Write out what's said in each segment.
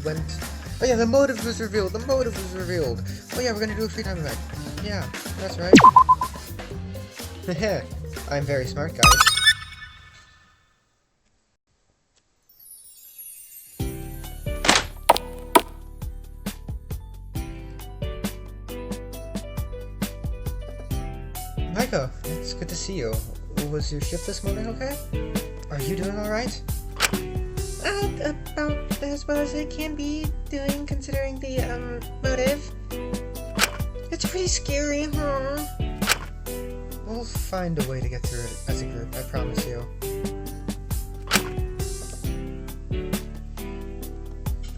went... Oh yeah, the motive was revealed! The motive was revealed! Oh yeah, we're gonna do a free time event. Yeah, that's right. Heh, I'm very smart, guys. Maiko, it's good to see you. Was your shift this morning okay? Are you doing alright? About as well as I can be doing, considering the, motive. It's pretty scary, huh? We'll find a way to get through it as a group, I promise you.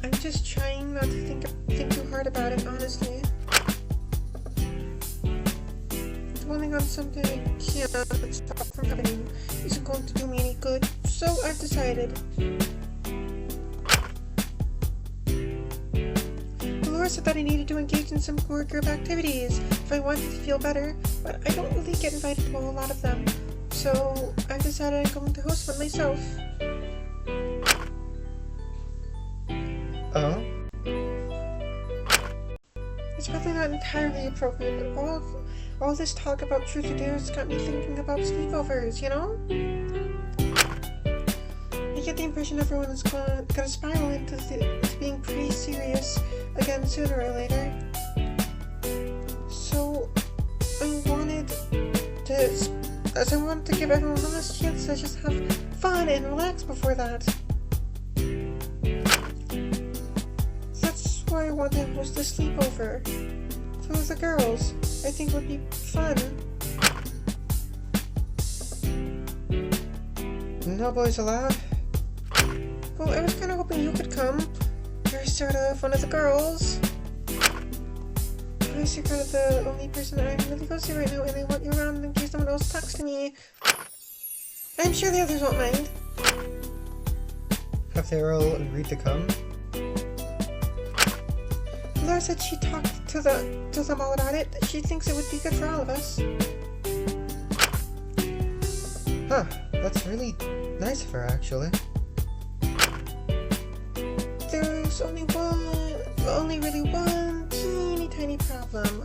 I'm just trying not to think too hard about it, honestly. Dwelling on something I can't stop from happening isn't going to do me any good, so I've decided. Laura said that I needed to engage in some core group activities if I wanted to feel better, but I don't really get invited to a whole lot of them, so I've decided I'm going to host one myself. Oh? It's probably not entirely appropriate, but all this talk about truth or dares got me thinking about sleepovers, you know? I get the impression everyone is gonna spiral into being pretty serious again sooner or later. So, I wanted to give everyone the last chance to just have fun and relax before that. That's why I want to host a sleepover. For the girls, I think would be fun. No boys allowed? Well, I was kind of hoping you could come. You're sort of one of the girls. Plus, you're kind of the only person I'm really close to right now, and I want you around in case someone else talks to me. I'm sure the others won't mind. Have they all agreed to come? Laura said she talked to them all about it. She thinks it would be good for all of us. Huh, that's really nice of her, actually. There's only really one teeny tiny problem.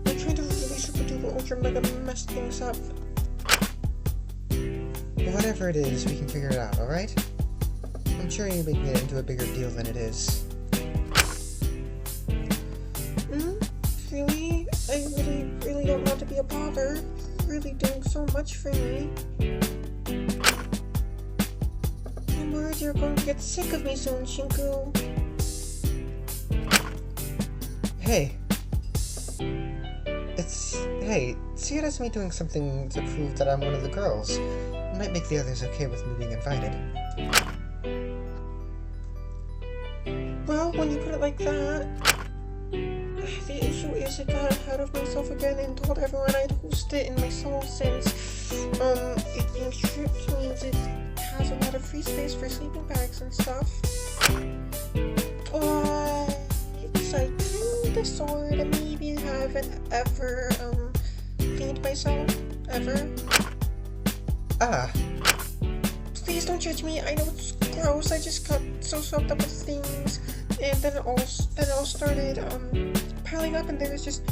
I'm trying to really super duper ultra mega mess things up. Whatever it is, we can figure it out, alright? I'm sure you're making it into a bigger deal than it is. Really? I really don't want to be a bother. You're really doing so much for me. I'm worried you're going to get sick of me soon, Shinku. Hey. Hey, see it as me doing something to prove that I'm one of the girls. It might make the others okay with me being invited. Well, when you put it like that, the issue is I got ahead of myself again and told everyone I'd host it in my soul since, it being stripped means it has a lot of free space for sleeping bags and stuff. But I kinda sorta maybe haven't ever, cleaned myself, ever. Ah. Please don't judge me, I know it's gross, I just got so swept up with things, and then it all started, piling up, and there was just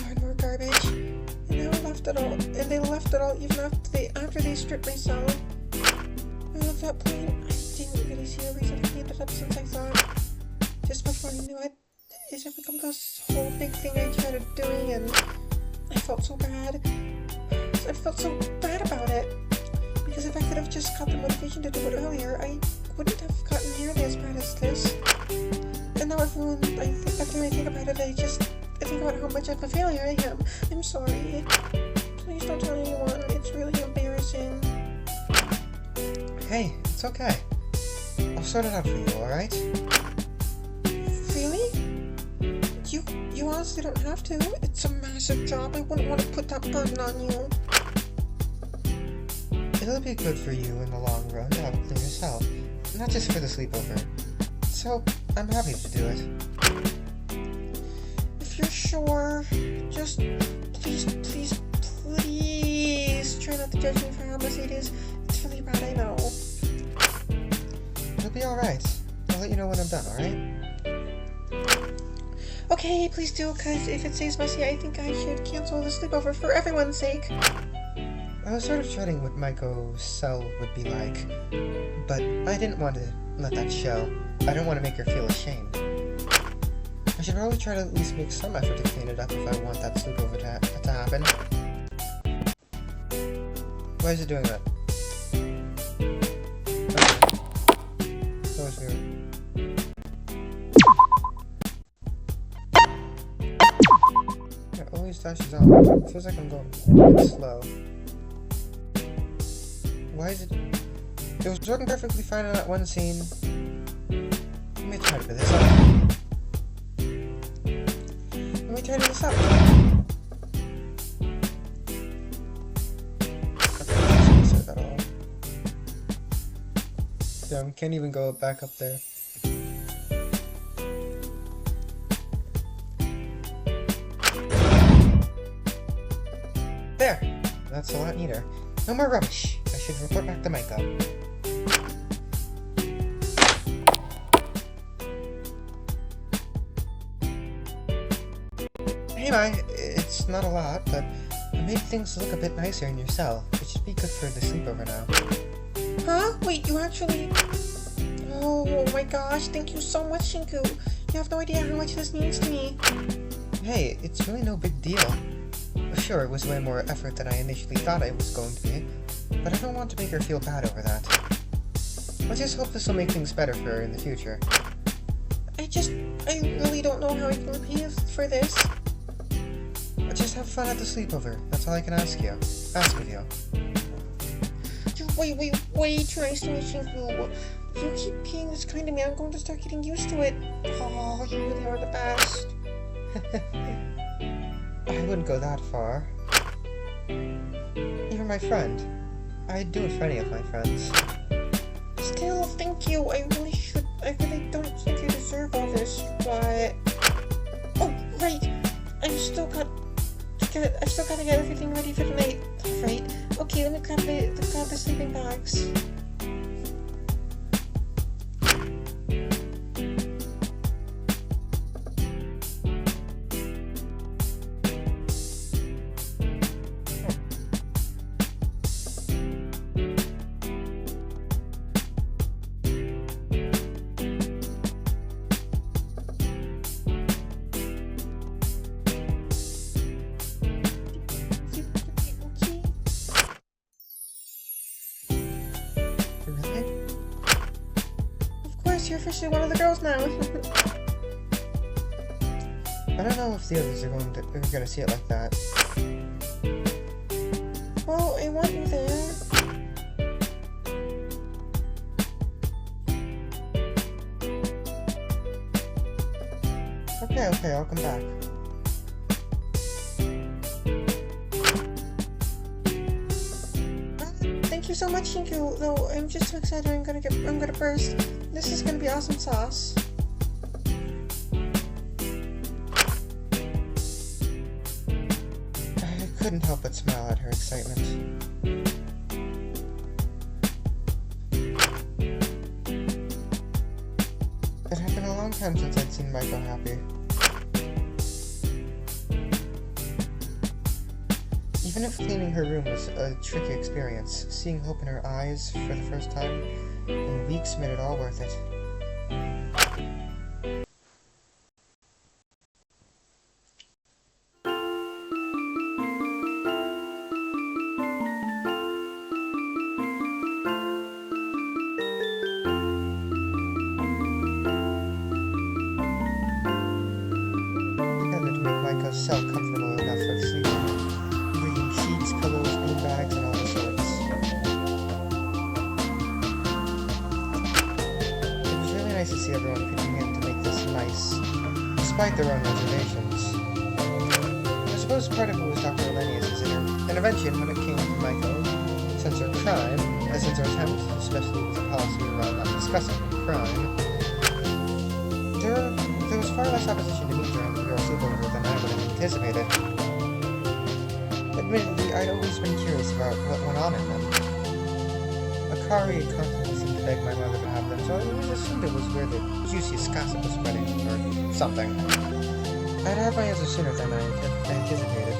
more and more garbage, and they left it all even after they stripped my cell. And at that point, I didn't really see a reason to clean it up since I thought, just before I knew it, it had become this whole big thing I started doing, and I felt so bad. I felt so bad about it. Because if I could have just got the motivation to do it earlier, I wouldn't have gotten nearly as bad as this. And now everyone, after I think about it, I think about how much of a failure I am. I'm sorry. Please don't tell anyone. It's really embarrassing. Hey, it's okay. I'll sort it out for you, alright? Really? You honestly don't have to. It's a massive job. I wouldn't want to put that burden on you. It'll be good for you in the long run to have it clean yourself, not just for the sleepover. So, I'm happy to do it. If you're sure, just please try not to judge me for how messy it is. It's really bad, I know. be alright. I'll let you know when I'm done, alright? Okay, please do, because if it stays messy, I think I should cancel the sleepover for everyone's sake. I was sort of dreading what Maiko's cell would be like, but I didn't want to let that show. I don't want to make her feel ashamed. I should probably try to at least make some effort to clean it up if I want that sleepover to happen. Why is it doing that? That was weird. It always dashes on. It feels like I'm going a bit slow. Why is it... It was working perfectly fine in that one scene. Let me try to do this up. Let me try to do this up. That all. Damn, can't even go back up there. There! That's a lot neater. No more rubbish. I should report back to Maiko. Hey Mai, it's not a lot, but I made things look a bit nicer in your cell. It should be good for the sleepover now. Huh? Wait, you actually... Oh my gosh, thank you so much, Shinku. You have no idea how much this means to me. Hey, it's really no big deal. Sure, it was way more effort than I initially thought it was going to be, but I don't want to make her feel bad over that. I just hope this will make things better for her in the future. I really don't know how I can repay you for this. Just have fun at the sleepover. That's all I can ask you. Ask of you. You're way too nice to me, Shinku. If you keep being this kind to me, I'm going to start getting used to it. Oh, you really are the best. I wouldn't go that far. You're my friend. I'd do it for any of my friends. Still, thank you. I really don't think I deserve all this, but... Oh, right. I've still got to get everything ready for tonight. Right. Okay, let me grab the sleeping bags. You're officially one of the girls now. I don't know if the others are going to see it like that. Well, I want you there. Okay, I'll come back. Thank you so much, Shinku. Though I'm just so excited, I'm gonna burst. This is gonna be awesome sauce. I couldn't help but smile at her excitement. It had been a long time since I'd seen Maiko happy. Even if cleaning her room was a tricky experience, seeing hope in her eyes for the first time in weeks made it all worth it. Together to make Maiko's cell comfortable enough for sleeping. Bringing sheets, pillows, beanbags, and all the sorts. It was really nice to see everyone pitching in to make this nice, despite their own reservations. I suppose part of it was Dr. Elenius' intervention when it came to Maiko, since her attempt, especially with the policy around not discussing crime. There was far less opposition to me during the girl sleepover than I would have anticipated. Admittedly, I'd always been curious about what went on in them. Akari constantly seemed to beg my mother to have them so I always assumed it was where the juiciest gossip was spreading, or something. I'd had my answer sooner than I anticipated.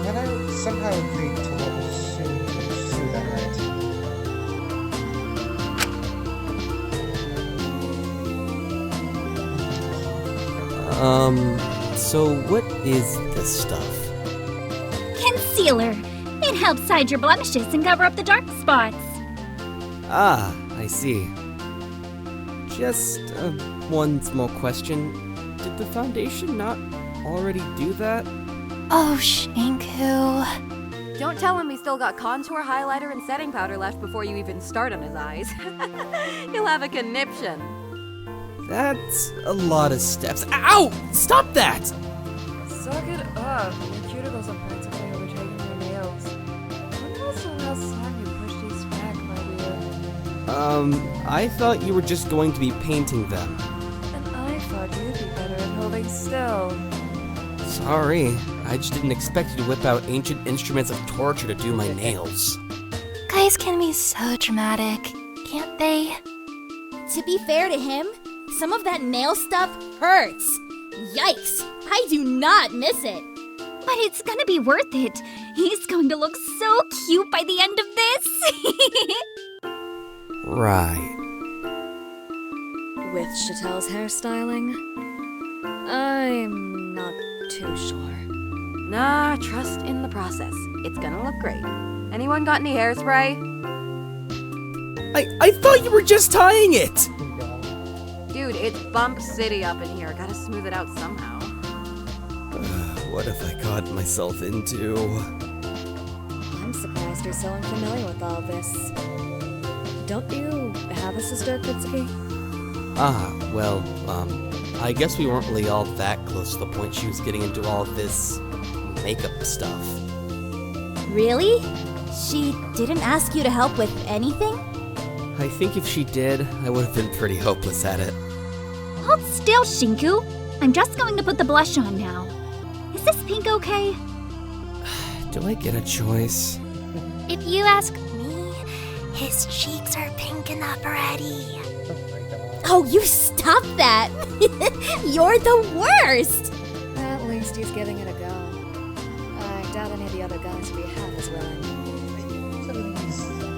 When I somehow agreed to what was soon to pursue that night. So what is this stuff? Concealer. It helps hide your blemishes and cover up the dark spots. Ah, I see. Just, one small question. Did the foundation not already do that? Oh, Shinku. Don't tell him he's still got contour, highlighter, and setting powder left before you even start on his eyes. He'll have a conniption. That's a lot of steps. Ow! Stop that! Suck it up. Your cuticles are practically overtaking your nails. When was the last time you pushed these back, my dear? I thought you were just going to be painting them. And I thought you'd be better at holding still. Sorry, I just didn't expect you to whip out ancient instruments of torture to do my nails. Guys can be so dramatic, can't they? To be fair to him, some of that nail stuff hurts. Yikes! I do not miss it. But it's gonna be worth it. He's going to look so cute by the end of this. Right. With Chatelle's hairstyling? I'm not too sure. Nah, trust in the process. It's gonna look great. Anyone got any hairspray? I thought you were just tying it! Dude, it's Bump City up in here. Gotta smooth it out somehow. What have I got myself into? I'm surprised you're so unfamiliar with all this. Don't you have a sister, Kitsuki? Well, I guess we weren't really all that close to the point she was getting into all this makeup stuff. Really? She didn't ask you to help with anything? I think if she did, I would have been pretty hopeless at it. Hold still, Shinku. I'm just going to put the blush on now. Is this pink okay? Do I get a choice? If you ask me, his cheeks are pink enough already. Oh my god. Oh, you stop that! You're the worst! At least he's giving it a go. I doubt any of the other guys would be half as willing.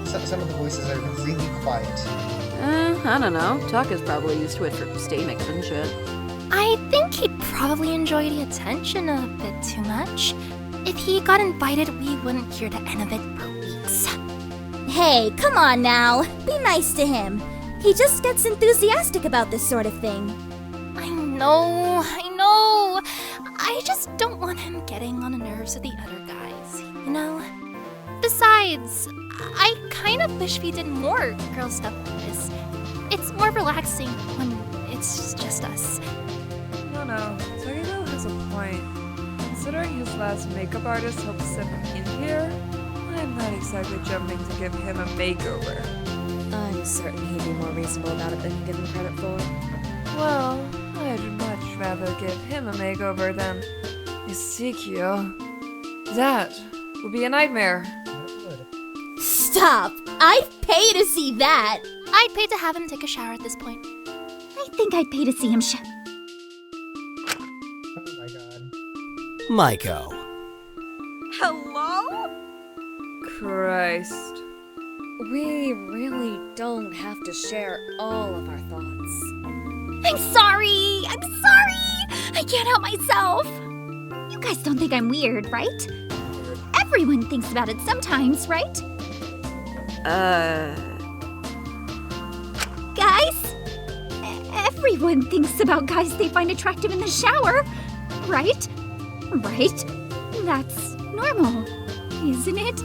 Some of the voices are really quiet. I don't know. Tuck is probably used to it for stay makeup and shit. I think he'd probably enjoy the attention a bit too much. If he got invited, we wouldn't hear the end of it for weeks. Hey, come on now. Be nice to him. He just gets enthusiastic about this sort of thing. I know. I just don't want him getting on the nerves of the other guys, you know? Besides, I kind of wish we did more girl stuff like this. It's more relaxing when it's just us. No, Takeko has a point. Considering his last makeup artist helped send him in here, I'm not exactly jumping to give him a makeover. I'm certain he'd be more reasonable about it than you give him credit for. Well, I'd much rather give him a makeover than Ezekiel. That would be a nightmare. Stop! I'd pay to see that! I'd pay to have him take a shower at this point. I think I'd pay to see him Oh my god. Maiko. Hello? Christ. We really don't have to share all of our thoughts. I'm sorry! I can't help myself! You guys don't think I'm weird, right? Everyone thinks about it sometimes, right? Guys? Everyone thinks about guys they find attractive in the shower, right? Right? That's normal, isn't it?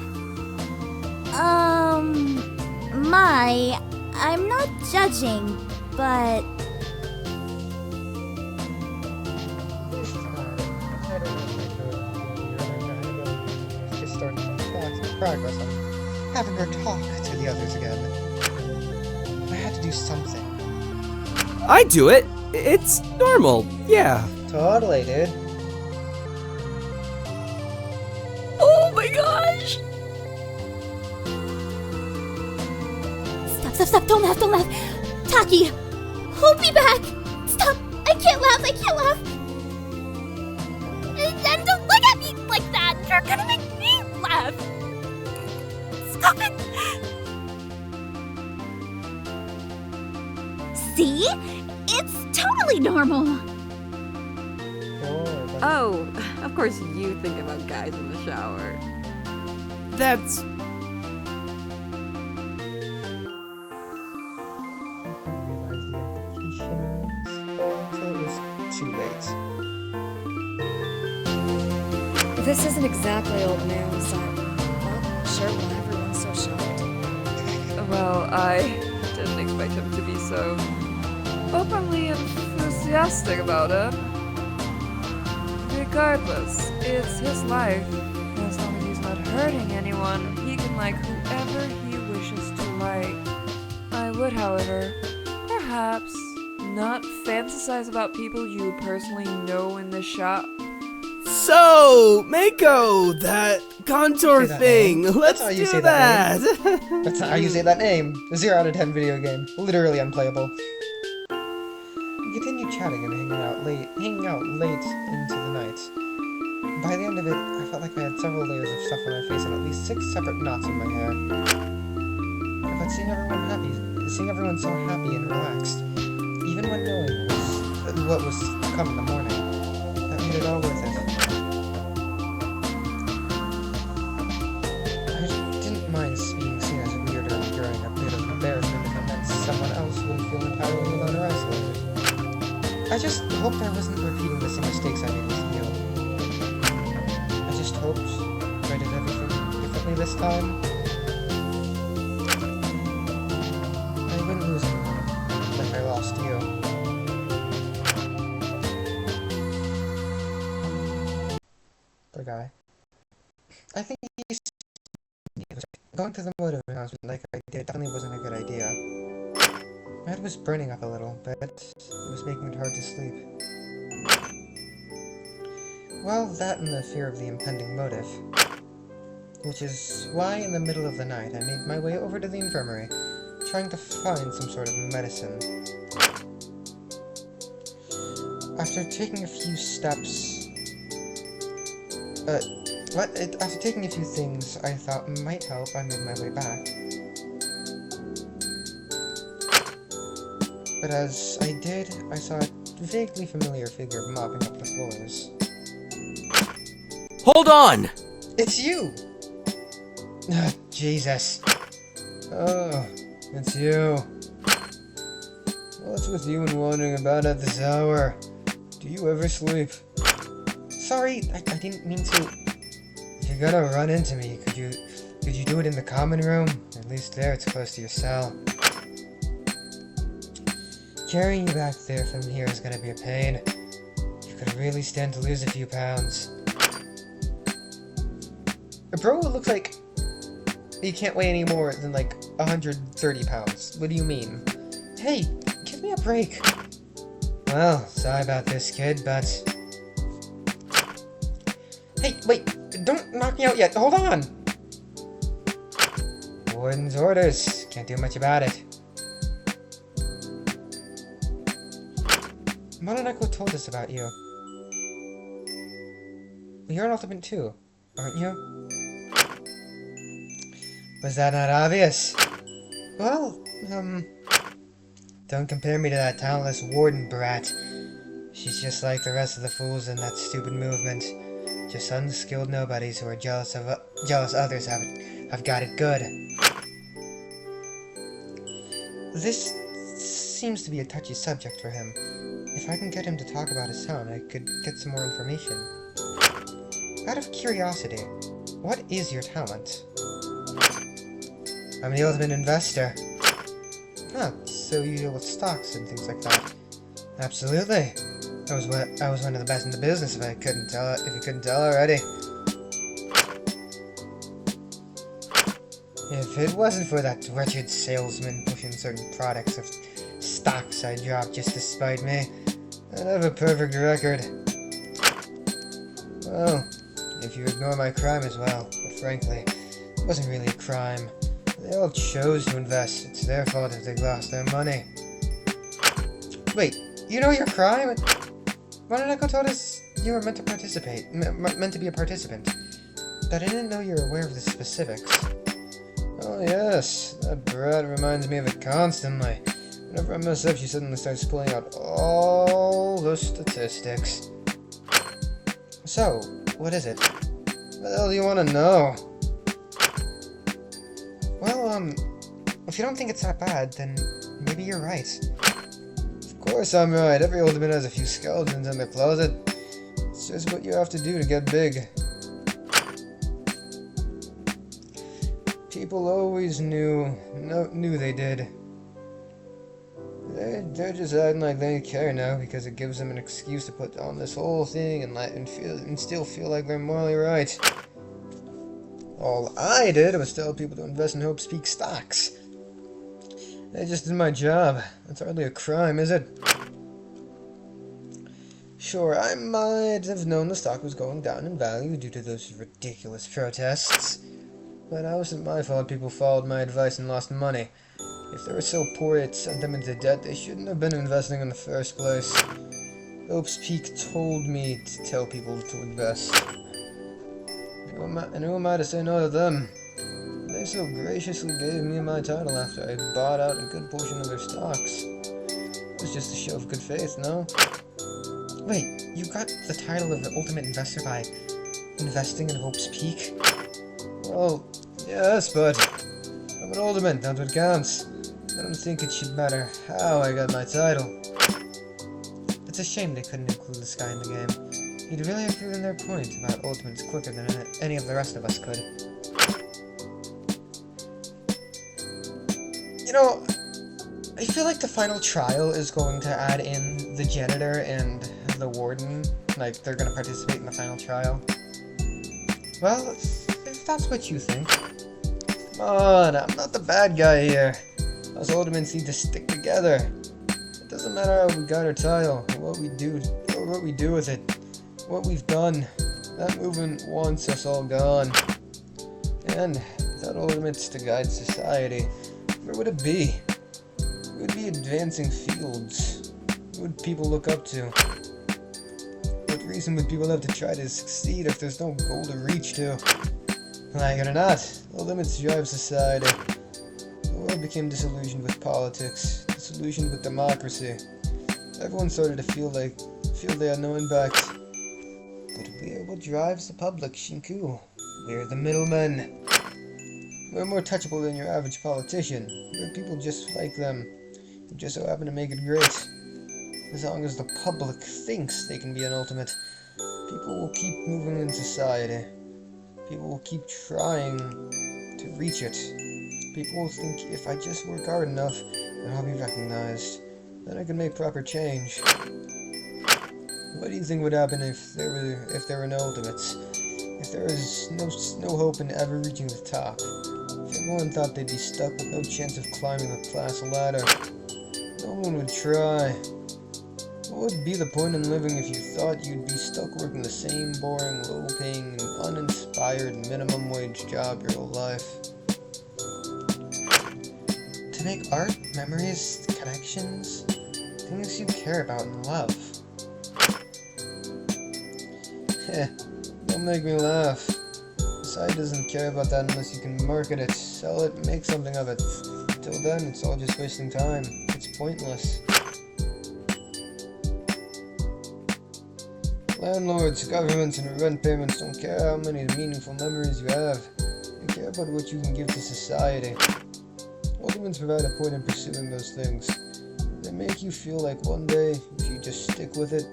I'm not judging, but This is hard. I don't know if I just starting to make progress on having her talk to the others again. I had to do something. I do it! It's normal, yeah. Totally, dude. Oh my gosh! stop, don't laugh. Taki, hold me back. Stop, I can't laugh. And don't look at me like that. You're gonna make me laugh. Stop it. See? It's totally normal. Oh, of course you think about guys in the shower. That's... Until it was too late. This isn't exactly old news. I'm not sure why everyone's so shocked. Well, I didn't expect him to be so openly enthusiastic about it. Regardless, it's his life. As long as he's not hurting anyone, he can like whoever he wishes to like. I would, however, perhaps not fantasize about people you personally know in the shop. So, Mako, that contour Say that thing. name. Let's That's how you do say that that. That's not how you say that name. 0 out of 10 video game. Literally unplayable. We continued chatting and hanging out late into the night. By the end of it, I felt like I had several layers of stuff on my face and at least 6 separate knots in my hair. But seeing everyone so happy and relaxed, even when knowing what was to come in the morning, that made it all worth it. I didn't mind being seen as weird or enduring a bit of embarrassment if it meant someone else wouldn't feel entirely alone or isolated. I just hoped I wasn't repeating the same mistakes I made with you. I just hoped I did everything differently this time. I wouldn't lose anyone like I lost you. The guy. I think going to the motive announcement like I did definitely wasn't a good idea. My head was burning up a little, but it was making it hard to sleep. Well, that and the fear of the impending motive. Which is why in the middle of the night I made my way over to the infirmary, trying to find some sort of medicine. After taking a few steps... After taking a few things I thought might help, I made my way back. But as I did, I saw a vaguely familiar figure mopping up the floors. Hold on! It's you! Jesus. Oh, it's you. What's with you and wandering about at this hour? Do you ever sleep? Sorry, I didn't mean to. If you're gonna run into me, could you do it in the common room? At least there it's close to your cell. Carrying you back there from here is gonna be a pain. You could really stand to lose a few pounds. Bro, it looks like you can't weigh any more than like 130 pounds. What do you mean? Hey, give me a break. Well, sorry about this, kid, but... Hey, wait, don't knock me out yet. Hold on! Warden's orders. Can't do much about it. Mononeko told us about you. You're an ultimate too, aren't you? Was that not obvious? Well, don't compare me to that talentless warden brat. She's just like the rest of the fools in that stupid movement. Just unskilled nobodies who are jealous others have got it good. This seems to be a touchy subject for him. If I can get him to talk about his talent, I could get some more information. Out of curiosity, what is your talent? I'm the ultimate investor. Huh, so you deal with stocks and things like that. Absolutely. I was one of the best in the business if you couldn't tell already. If it wasn't for that wretched salesman pushing certain products of stocks I dropped just to spite me, I'd have a perfect record. Well, if you ignore my crime as well, but frankly, it wasn't really a crime. They all chose to invest. It's their fault if they lost their money. Wait, you know your crime? Why did Echo told us you were meant to participate? Meant to be a participant? But I didn't know you were aware of the specifics. Oh yes, that brat reminds me of it constantly. Whenever I mess up, she suddenly starts pulling out all the statistics. So, what is it? What the hell do you want to know? Well, if you don't think it's that bad, then maybe you're right. Of course I'm right. Every ultimate has a few skeletons in their closet. It's just what you have to do to get big. People always knew they did. They're just acting like they care now because it gives them an excuse to put on this whole thing and still feel like they're morally right. All I did was tell people to invest in Hope's Peak stocks. I just did my job. That's hardly a crime, is it? Sure, I might have known the stock was going down in value due to those ridiculous protests. But how was it my fault people followed my advice and lost money? If they were so poor it sent them into debt, they shouldn't have been investing in the first place. Hope's Peak told me to tell people to invest. And who am I to say no to them? They so graciously gave me my title after I bought out a good portion of their stocks. It was just a show of good faith, no? Wait, you got the title of the ultimate investor by investing in Hope's Peak? Well, yes, but I'm an ultimate, that's what counts. I don't think it should matter how I got my title. It's a shame they couldn't include this guy in the game. He'd really have proven their point about ultimates quicker than any of the rest of us could. You know, I feel like the final trial is going to add in the janitor and the warden. Like, they're going to participate in the final trial. Well, if that's what you think. Come on, I'm not the bad guy here. Us ultimates need to stick together. It doesn't matter how we got our title, or what we do with it. What we've done. That movement wants us all gone. And without ultimates to guide society, where would it be? It would be advancing fields. What would people look up to? What reason would people have to try to succeed if there's no goal to reach to? Like it or not, ultimates drive society. The world became disillusioned with politics, disillusioned with democracy. Everyone started to feel they had no impact. But we're what drives the public, Shinku. We're the middlemen. We're more touchable than your average politician. We're people just like them, who just so happen to make it great. As long as the public thinks they can be an ultimate, people will keep moving in society. People will keep trying to reach it. People will think if I just work hard enough, then I'll be recognized. Then I can make proper change. What do you think would happen if there were no ultimates? If there was no hope in ever reaching the top? If everyone thought they'd be stuck with no chance of climbing the class ladder? No one would try. What would be the point in living if you thought you'd be stuck working the same boring, low-paying, and uninspired minimum wage job your whole life? To make art, memories, connections, things you care about and love. Heh, don't make me laugh. Society doesn't care about that unless you can market it, sell it, make something of it. Till then, it's all just wasting time. It's pointless. Landlords, governments, and rent payments don't care how many meaningful memories you have. They care about what you can give to society. Ultimates provide a point in pursuing those things. They make you feel like one day, if you just stick with it,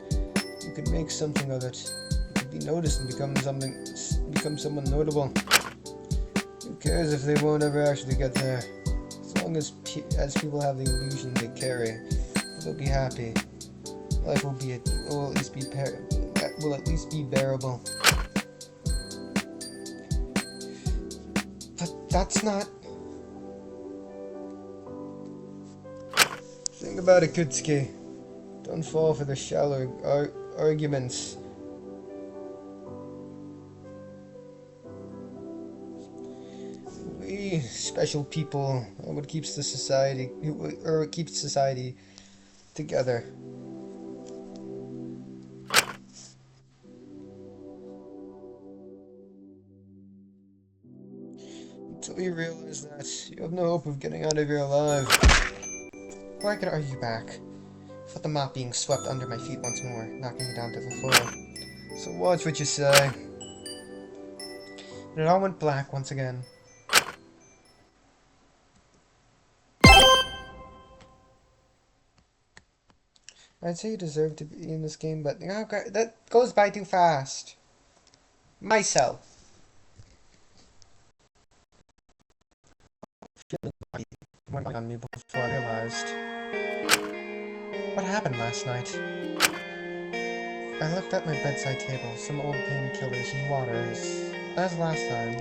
you could make something of it. You could be noticed and become someone notable. Who cares if they won't ever actually get there? As long as people have the illusion they carry, they'll be happy. Life will at least be bearable. But that's not... Think about it, Kutsuki. Don't fall for the shallow arguments. We, special people, and what keeps the society, or what keeps society together. Until you realize that you have no hope of getting out of here alive. Or I could argue back, with the mop being swept under my feet once more, knocking me down to the floor. So watch what you say. And it all went black once again. I'd say you deserve to be in this game, but okay, that goes by too fast. Myself. Went on me before I realized what happened last night. I looked at my bedside table, some old painkillers and waters, as last time.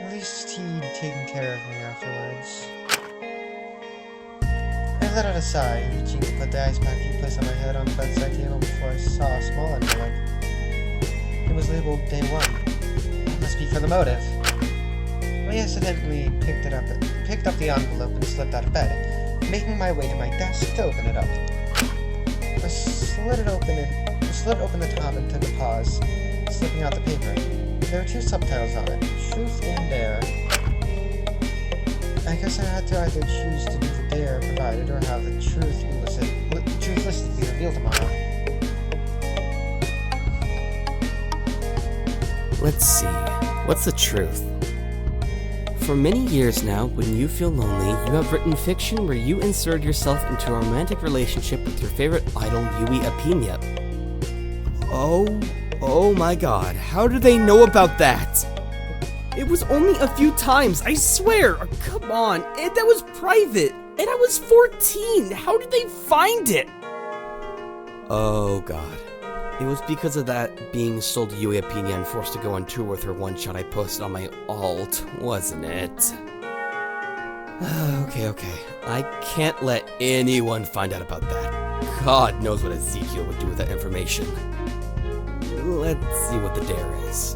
At least he'd taken care of me afterwards. I let out a sigh, reaching to put the ice pack he placed on my head on the bedside table before I saw a small envelope. It was labeled Day 1. That must be for the motive. I accidentally picked up the envelope and slipped out of bed, making my way to my desk to open it up. I slid open the top and took a pause, slipping out the paper. There were 2 subtitles on it, Truth and Dare. I guess I had to either choose to do the dare provided or have the truth listed be revealed tomorrow. Let's see. What's the truth? For many years now, when you feel lonely, you have written fiction where you insert yourself into a romantic relationship with your favorite idol, Yui Apina. Oh my god, how do they know about that? It was only a few times, I swear! Oh, come on, that was private, and I was 14! How did they find it? Oh god. It was because of that being sold to Yui Apina and forced to go on tour with her one-shot I posted on my alt, wasn't it? Okay. I can't let anyone find out about that. God knows what Ezekiel would do with that information. Let's see what the dare is.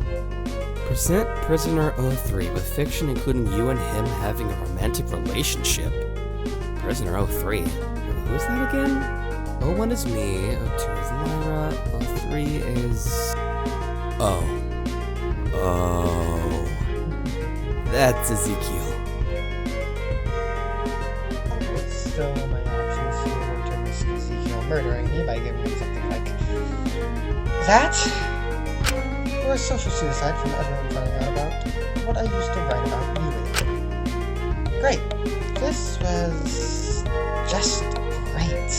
Present Prisoner 03 with fiction including you and him having a romantic relationship. Prisoner 03? Who's that again? 01 is me, 02 is Lyra, 03 is... Oh. That's Ezekiel. So my options here were to risk Ezekiel murdering me by giving him something like that, or a social suicide from everyone finding out about what I used to write about Yui. Great. This was just great.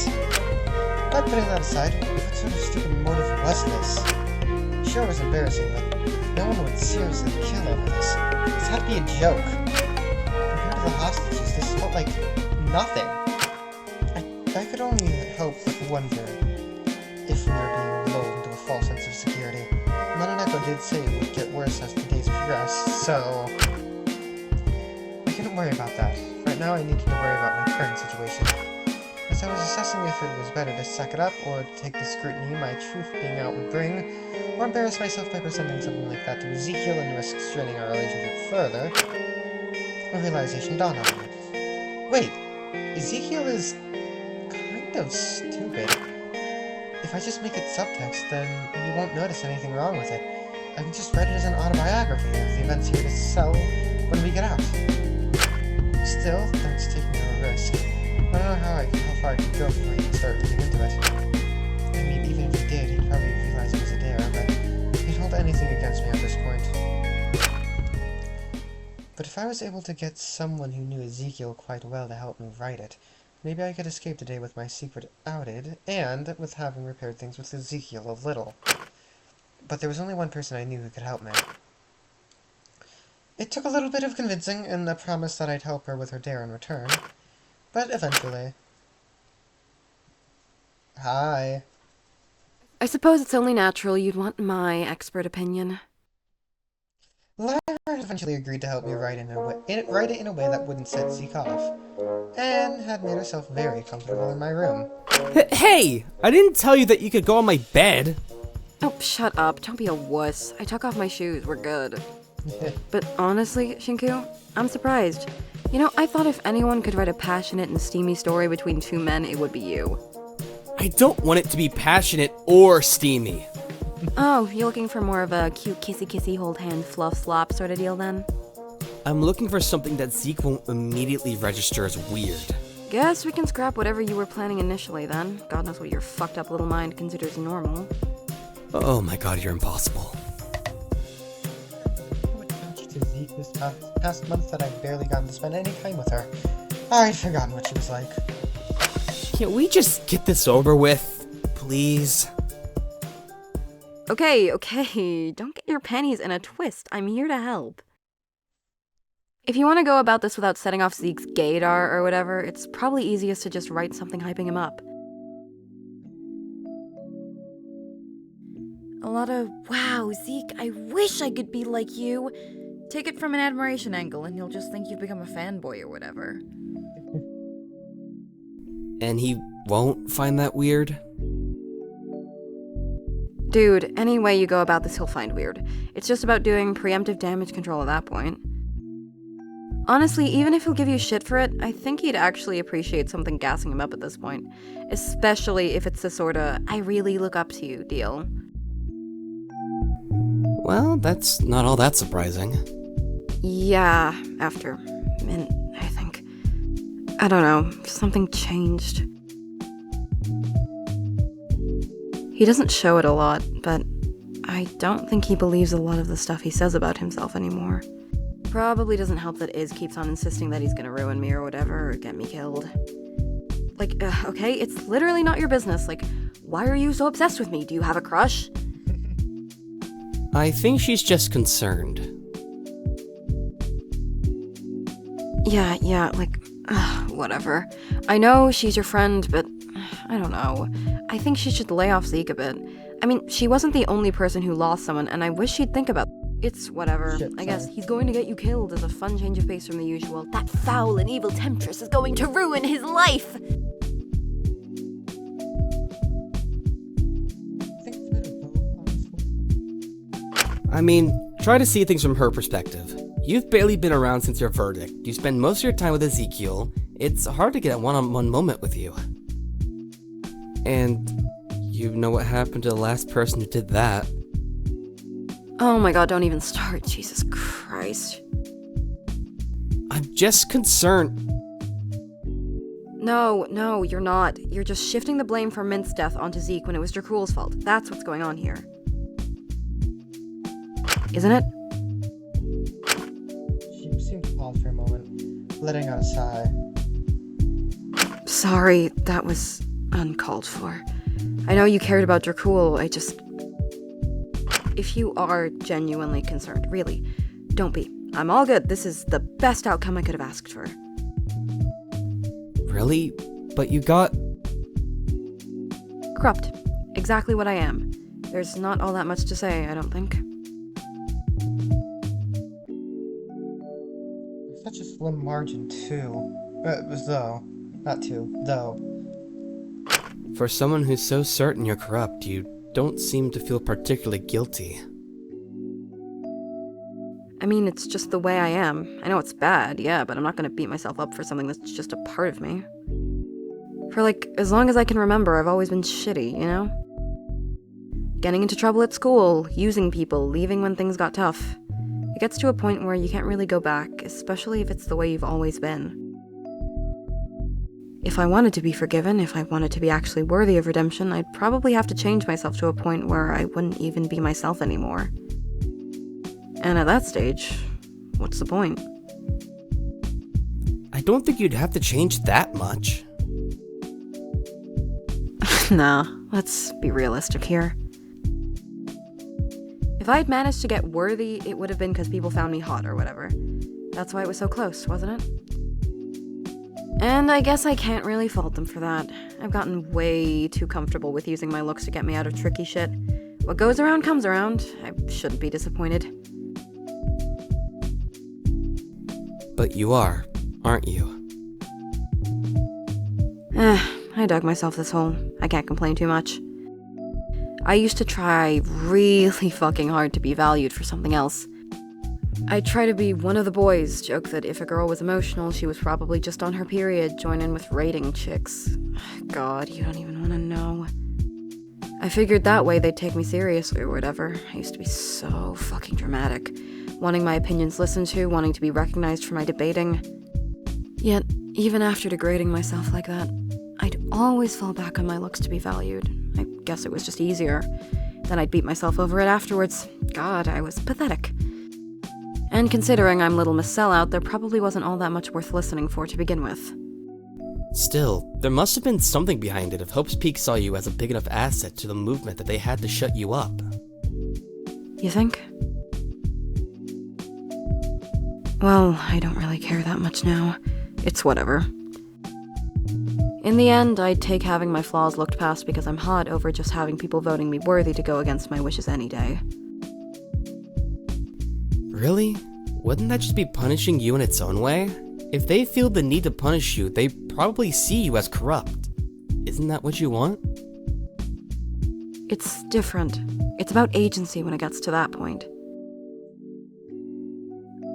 But putting that aside, what sort of stupid motive was this? Sure, it was embarrassing, but no one would seriously kill over this. This had to be a joke. Compared to the hostages, this felt like nothing. I could only hope but wonder if we were being lulled into a false sense of security. Mananeko did say it would get worse as the days progressed, so... I couldn't worry about that. Right now I needed to worry about my current situation. As I was assessing if it was better to suck it up, or to take the scrutiny my truth being out would bring, or embarrass myself by presenting something like that to Ezekiel and risk straining our relationship further, a realization dawned on me. Wait, Ezekiel is kind of stupid. If I just make it subtext, then you won't notice anything wrong with it. I can just write it as an autobiography of the events here to sell when we get out. Still, that's taking a risk. I don't know how far I could go before he could start reading into it. I mean, even if he did, he'd probably realize it was a dare, but he'd hold anything against me at this point. But if I was able to get someone who knew Ezekiel quite well to help me write it, maybe I could escape today with my secret outed, and with having repaired things with Ezekiel a little. But there was only one person I knew who could help me. It took a little bit of convincing, and a promise that I'd help her with her dare in return. But eventually... Hi. I suppose it's only natural you'd want my expert opinion. Lyra had eventually agreed to help me write it in a way that wouldn't set Zeke off, and had made herself very comfortable in my room. Hey! I didn't tell you that you could go on my bed! Oh, shut up. Don't be a wuss. I took off my shoes. We're good. But honestly, Shinku, I'm surprised. You know, I thought if anyone could write a passionate and steamy story between two men, it would be you. I don't want it to be passionate or steamy. Oh, you're looking for more of a cute kissy-kissy, hold-hand, fluff-slop sort of deal then? I'm looking for something that Zeke won't immediately register as weird. Guess we can scrap whatever you were planning initially then. God knows what your fucked up little mind considers normal. Oh my god, you're impossible. What changed to Zeke this past month that I've barely gotten to spend any time with her? I'd forgotten what she was like. Can't we just get this over with, please? Okay, don't get your panties in a twist. I'm here to help. If you want to go about this without setting off Zeke's gaydar or whatever, it's probably easiest to just write something hyping him up. A lot of, wow, Zeke, I wish I could be like you. Take it from an admiration angle and he'll just think you've become a fanboy or whatever. And he won't find that weird? Dude, any way you go about this he'll find weird. It's just about doing preemptive damage control at that point. Honestly, even if he'll give you shit for it, I think he'd actually appreciate something gassing him up at this point. Especially if it's the sorta, I really look up to you deal. Well, that's not all that surprising. Yeah, after a minute, I think. I don't know, something changed. He doesn't show it a lot, but I don't think he believes a lot of the stuff he says about himself anymore. Probably doesn't help that Iz keeps on insisting that he's gonna ruin me or whatever, or get me killed. Like, okay, it's literally not your business. Like, why are you so obsessed with me? Do you have a crush? I think she's just concerned. Yeah, like, whatever. I know she's your friend, but I don't know. I think she should lay off Zeke a bit. I mean, she wasn't the only person who lost someone, and I wish she'd think about it. It's whatever. Shit, I guess sorry. he's going to get you killed as a fun change of pace from the usual. That foul and evil temptress is going to ruin his life! I mean, try to see things from her perspective. You've barely been around since your verdict. You spend most of your time with Ezekiel. It's hard to get a one-on-one moment with you. And you know what happened to the last person who did that. Oh my god, don't even start. Jesus Christ. I'm just concerned. No, you're not. You're just shifting the blame for Mint's death onto Zeke when it was Dracul's fault. That's what's going on here. Isn't it? She seemed to pause for a moment, letting out a sigh. Sorry, that was uncalled for. I know you cared about Dracul, I just... If you are genuinely concerned, really, don't be. I'm all good. This is the best outcome I could have asked for. Really? But you got... Corrupt. Exactly what I am. There's not all that much to say, I don't think. Such a slim margin, too. Though. For someone who's so certain you're corrupt, you don't seem to feel particularly guilty. I mean, it's just the way I am. I know it's bad, yeah, but I'm not gonna beat myself up for something that's just a part of me. For, like, as long as I can remember, I've always been shitty, you know? Getting into trouble at school, using people, leaving when things got tough. It gets to a point where you can't really go back, especially if it's the way you've always been. If I wanted to be forgiven, if I wanted to be actually worthy of redemption, I'd probably have to change myself to a point where I wouldn't even be myself anymore. And at that stage, what's the point? I don't think you'd have to change that much. Nah, let's be realistic here. If I'd managed to get worthy, it would have been because people found me hot or whatever. That's why it was so close, wasn't it? And I guess I can't really fault them for that. I've gotten way too comfortable with using my looks to get me out of tricky shit. What goes around comes around. I shouldn't be disappointed. But you are, aren't you? I dug myself this hole. I can't complain too much. I used to try really fucking hard to be valued for something else. I'd try to be one of the boys, joke that if a girl was emotional, she was probably just on her period, join in with rating chicks. God, you don't even want to know. I figured that way they'd take me seriously or whatever. I used to be so fucking dramatic, wanting my opinions listened to, wanting to be recognized for my debating. Yet, even after degrading myself like that, I'd always fall back on my looks to be valued. I guess it was just easier. Then I'd beat myself over it afterwards. God, I was pathetic. And considering I'm Little Miss Sellout, there probably wasn't all that much worth listening for to begin with. Still, there must have been something behind it if Hope's Peak saw you as a big enough asset to the movement that they had to shut you up. You think? Well, I don't really care that much now. It's whatever. In the end, I'd take having my flaws looked past because I'm hot over just having people voting me worthy to go against my wishes any day. Really? Wouldn't that just be punishing you in its own way? If they feel the need to punish you, they probably see you as corrupt. Isn't that what you want? It's different. It's about agency when it gets to that point.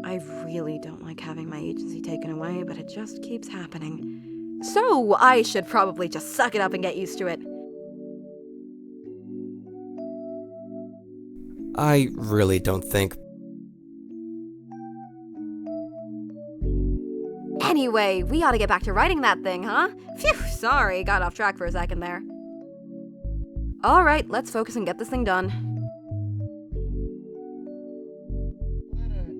I really don't like having my agency taken away, but it just keeps happening. So I should probably just suck it up and get used to it. I really don't think. Anyway, we ought to get back to writing that thing, huh? Phew, sorry, got off track for a second there. Alright, let's focus and get this thing done.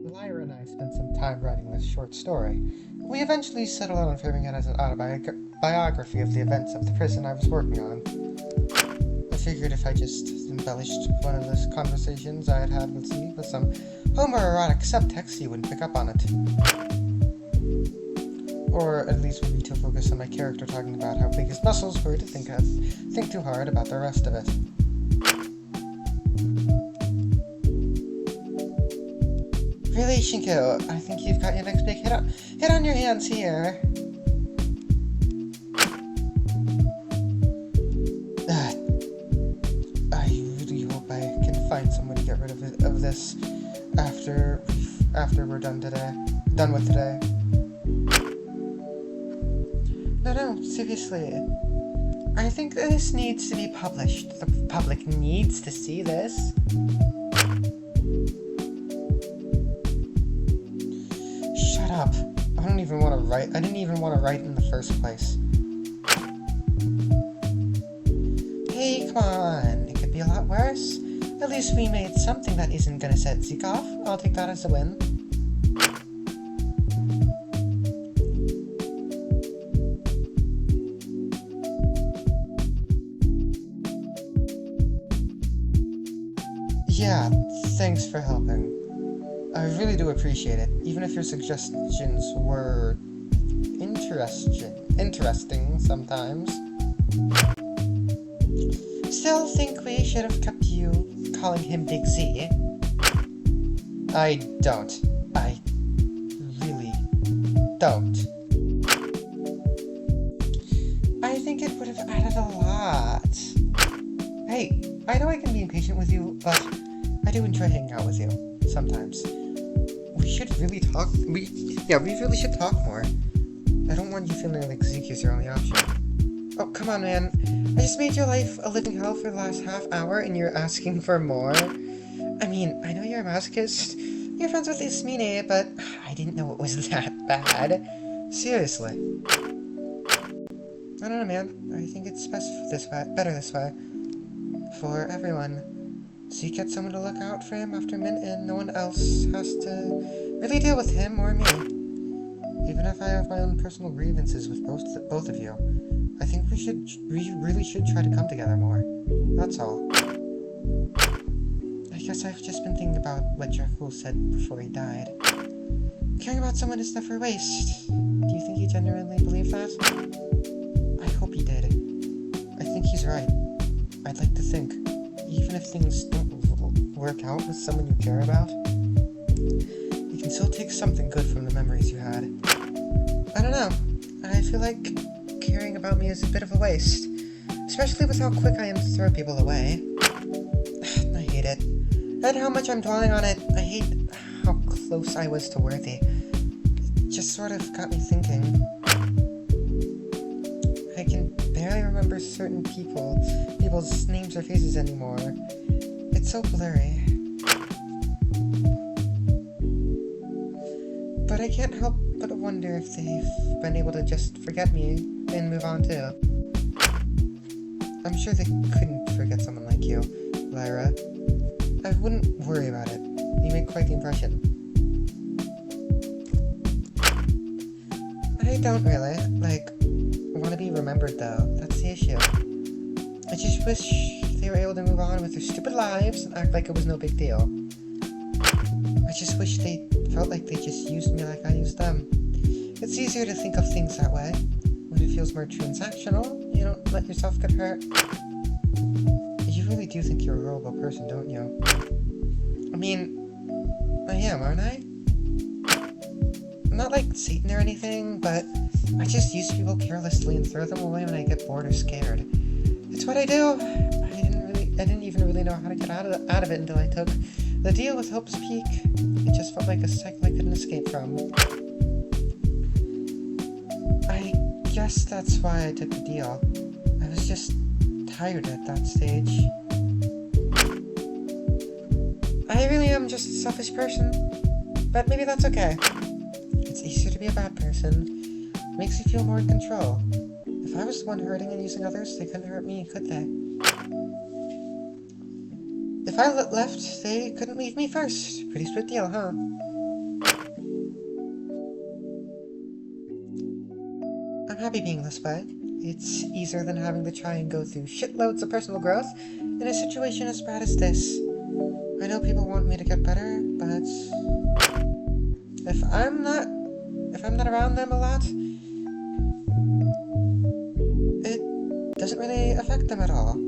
Lyra and I spent some time writing this short story. We eventually settled on framing it as an autobiography of the events of the prison I was working on. I figured if I just embellished one of those conversations I had had with Z with some homoerotic subtext, he wouldn't pick up on it. Or at least would be too focused on my character talking about how big his muscles were to think too hard about the rest of it. Really, Shinko, I think you've got your next big hit on your hands here. I really hope I can find someone to get rid of this after we're done with today. No, seriously. I think this needs to be published. The public needs to see this. Shut up. I didn't even want to write in the first place. Hey, come on. It could be a lot worse. At least we made something that isn't gonna set Zeke off. I'll take that as a win. Yeah, thanks for helping. I really do appreciate it, even if your suggestions were interesting sometimes. Still think we should have kept you calling him Big Z. I don't. I really don't. I think it would have added a lot. Hey, I know I can be impatient with you, but I do enjoy hanging out with you sometimes. We should really talk. We really should talk more. I don't want you feeling like Zeke is your only option. Oh, come on, man. I just made your life a living hell for the last half hour, and you're asking for more? I mean, I know you're a masochist. You're friends with Ismene, but I didn't know it was that bad. Seriously. I don't know, man. I think it's better this way. For everyone. Zeke had someone to look out for him after Mint, and no one else has to really deal with him or me. Even if I have my own personal grievances with both of you, I think we really should try to come together more. That's all. I guess I've just been thinking about what Jekyll said before he died. Caring about someone is never waste. Do you think he genuinely believed that? I hope he did. I think he's right. I'd like to think, even if things don't work out with someone you care about, you can still take something good from the memories you had. I don't know. I feel like caring about me is a bit of a waste. Especially with how quick I am to throw people away. I hate it. And how much I'm dwelling on it, I hate how close I was to Worthy. It just sort of got me thinking. I can barely remember certain people's names or faces anymore. It's so blurry. But I can't help but wonder if they've been able to just forget me and move on too. I'm sure they couldn't forget someone like you, Lyra. I wouldn't worry about it. You make quite the impression. I don't really, want to be remembered though. That's the issue. I just wish they were able to move on with their stupid lives and act like it was no big deal. I just wish they felt like they just used me like I used them. It's easier to think of things that way, when it feels more transactional. You don't let yourself get hurt. You really do think you're a horrible person, don't you? I mean, I am, aren't I? I'm not like Satan or anything, but I just use people carelessly and throw them away when I get bored or scared. It's what I do. I didn't even really know how to get out of it until I took the deal with Hope's Peak. It just felt like a cycle I couldn't escape from. I guess that's why I took the deal. I was just tired at that stage. I really am just a selfish person, but maybe that's okay. It's easier to be a bad person. It makes you feel more in control. If I was the one hurting and using others, they couldn't hurt me, could they? If I left, they couldn't leave me first. Pretty split deal, huh? I'm happy being this way. It's easier than having to try and go through shitloads of personal growth in a situation as bad as this. I know people want me to get better, but if I'm not around them a lot, it doesn't really affect them at all.